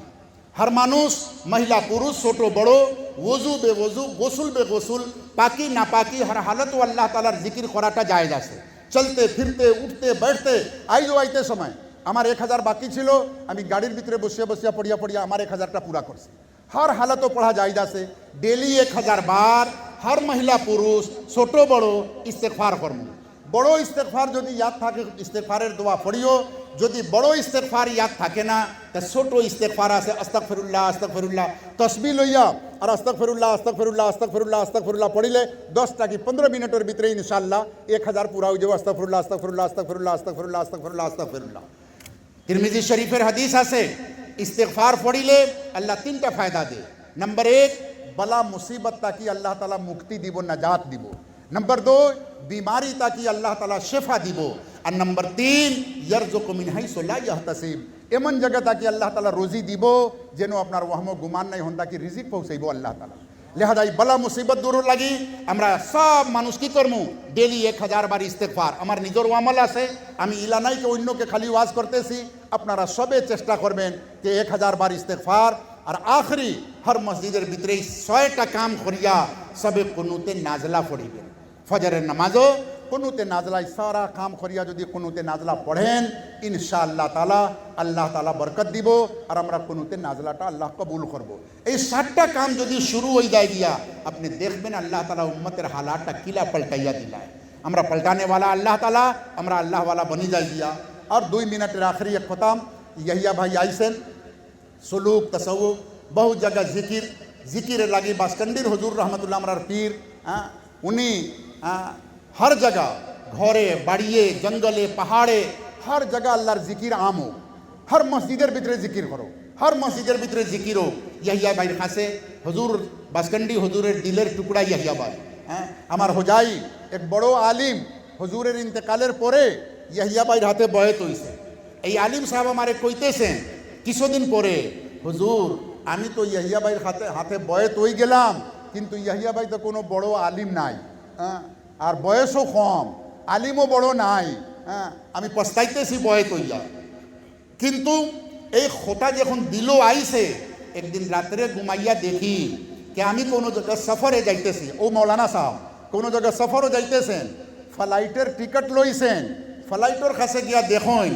हर मानुष, महिला पुरुष, छोटो बड़ो, वजू बेवजू, गोसुल बेगोसुल, पाकी नापाकी हर हालत अल्लाह तालार जिकिर कराटा जायज आछे। चलते फिरते उठते बैठते आइजो आइते समय আমার 1000 বাকি ছিল, আমি গাড়ির ভিতরে বসিয়া বসিয়া পড়িয়া পড়িয়া আমার 1000টা পুরা করছি। হর হালতও পড়া জায়েজ আছে। ডেলি 1000 বার হর মহিলা পুরুষ ছোট বড় ইস্তেগফার করব। বড় ইস্তেগফার যদি ইয়াদ থাকে ইস্তেগফারের দোয়া পড়িও, যদি বড় ইস্তেগফার ইয়াদ থাকে না তা ছোট ইস্তেগফার আছে আস্তাগফিরুল্লাহ আস্তাগফিরুল্লাহ তসবিহ লইয়া আর আস্তাগফিরুল্লাহ আস্তাগফিরুল্লাহ আস্তাগফিরুল্লাহ আস্তাগফিরুল্লাহ পড়িলে 10 টা কি 15 মিনিটের ভিতরে ইনশাআল্লাহ 1000 পুরা হয়ে যাবে। আস্তাগফিরুল্লাহ আস্তাগফিরুল্লাহ আস্তাগফিরুল্লাহ আস্তাগফিরুল্লাহ আস্তাগফিরুল্লাহ আস্তাগফিরুল্লাহ। তিরমিজি শরীফের হাদিস আছে ইস্তেগফার পড়িলে আল্লাহ 3টা ফায়দা দেয়। নম্বর 1 বলা মুসিবত তাকি আল্লাহ তাআলা মুক্তি দিব, নাজাত দিব। नंबर 2 बीमारी ताकि अल्लाह ताला शेफा दिबो। और नंबर 3 यरजुकु मिन हाइसु ला यहतसिब, एमन जगह ताकि अल्लाह ताला रोजी दिबो जेनो अपनार वहमो गुमान नहीं होता कि रिजिक पहुँचाइबो अल्लाह ताला। लिहाजा बला मुसीबत दूर लगी আমরা সব মানুষ কি করমু ডেলি 1000 বার ইস্তেগফার। আমার নিজের আমল আছে, আমি ইলা নাই যে অন্যকে খালি ওয়াজ করতেছি, আপনারা সবে চেষ্টা করবেন যে 1000 বার ইস্তেগফার। আর আখরি হর মসজিদের ভিতরে 6টা কাম করিয়া সবে কুনুতে নাজলা পড়িবেন। ফজরের নামাজও কুনুতে নাজলায় সারা কাম করিয়া যদি কুনুতে নাজলা পড়েন ইনশাআল্লাহ তাআলা আল্লাহ তাআলা বরকত দিব আর আমরা কুনুতে নাজলাটা আল্লাহ কবুল করব। এই 7টা কাম যদি শুরু হয়ে যায় দিয়া আপনি দেখবেন আল্লাহ তাআলা উম্মতের হালাতটা কিলা পাল্টাইয়া দিলায়। আমরা পাল্টানে वाला আল্লাহ তাআলা, আমরা আল্লাহ वाला বনি যাই দিয়া। और 2 मिनटेर आखिरी एक खताम यहिया भाई आइसेन सुलूक तसव्वुफ बहुत जगह जिकिर जिकिर लगी बासकंडीर हुजूर रहमतुल्लाह আমরার पीर उन्नी हर जगह घरे बाड़िए जंगले पहाड़े हर जगह अल्लाहर जिकिर आम हो हर मस्जिदेर भितरे जिकिर करो हर मस्जिदेर भितरे जिकिर हो यहिया भाईर काছে हुजूर बासकंडी हुजूरेर दिलेर टुकड़ा यहिया भाई আমার হোজাই এক বড় আলিম হুজুরের ইন্তেকালের পরে ইহিয়া ভাইয়ের হাতে বয়াত হইছে এই আলিম সাহেব আমারে কইতেছেন কিছুদিন পরে হুজুর আমি তো ইহিয়া ভাইয়ের হাতে বয়াত হই গেলাম কিন্তু ইহিয়া ভাই তো কোনো বড় আলিম নাই আর বয়সও কম আলিমও বড় নাই আমি পস্তাইতেছি বয়াত হইয়া কিন্তু এই খোটা যখন দিল আইছে একদিন রাত্রে ঘুমাইয়া দেখি कि आमी कोनो जगह सफरे जाइतेছি ओ मौलाना साहब कोनो जगह सफरो जाइतेছেন फ्लाइटेर टिकट लইছেন फ्लाइटर काছে গিয়া দেখুন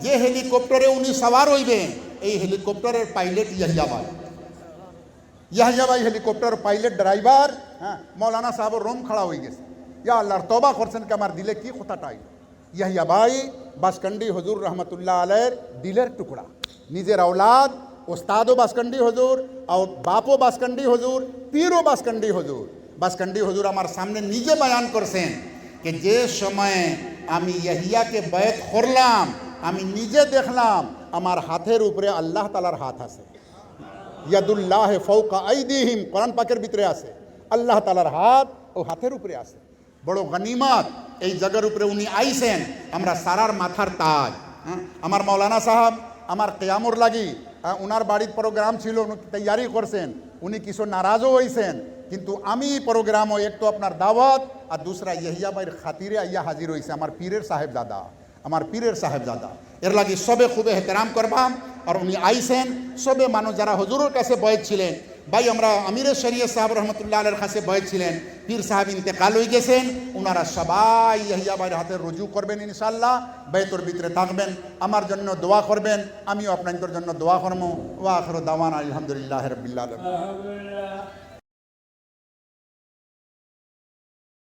যে হেলিকপ্টারে উনি সওয়ার হইবেন এই হেলিকপ্টারের পাইলট ইহিয়া ভাই হেলিকপ্টার পাইলট ড্রাইভার मौलाना साहब रोम खड़ा হই গেছে ইয়া আল্লাহর তওবা করছেন कि আমার দিলে কি কথাটা আইলো ইহিয়া ভাই বাসকন্ডি হুজুর रहमतुल्लाह আলাইহির দিলের টুকরা নিজের औलाद उस्तादो बासकंडी हुजूर और बापो बासकंडी हुजूर पीरो बासकंडी हुजूर आमार सामने निजे बयान करছেন कि जे समय आमी यहिया के बैत करलाम आमी निजे देखलाम आमार हाथेर उपरे अल्लाह तालार हाथ आछे यादुल्लाह फौका आइदिहिम कुरान पाकेर भितरे आछे अल्लाह तालार हाथ ओ हाथेर उपरे आछे बड़ो गनिमत এই জায়গার উপরে উনি আইছেন আমরা সারার মাথার তাজ আমার मौलाना साहब আমার কিয়ামর লাগি उनार बाड़ीर प्रोग्राम छिलो तैयारी करছেন उनी किछु नाराजो हईছেন किन्तु आमी प्रोग्राम एक तो अपनार दावत और दूसरा यहिया भाईर खातिरे आइया हाजिर हईছে আমার पीरेर साहेबजादा एर लगी सबे खूब एहतराम करबाम और उनी आइছেন सबे मानुष जारा हुजूरेर काছে बयत छिलेन भाई আমরা আমিরে শরীয়ত সাহেব রহমতুল্লাহ আলাইহির কাছে বয়ত ছিলেন পীর সাহেব ইন্তেকাল হয়ে গেছেন ওনারা সবাই ইহিয়া ভাইয়ের হাতে রুজু করবেন ইনশাআল্লাহ বাইতুর ভিতরে থাকবেন আমার জন্য দোয়া করবেন আমিও আপনাদের জন্য দোয়া করব ওয়া আখিরু দাওয়ানা আলহামদুলিল্লাহি রাব্বিল আলামিন।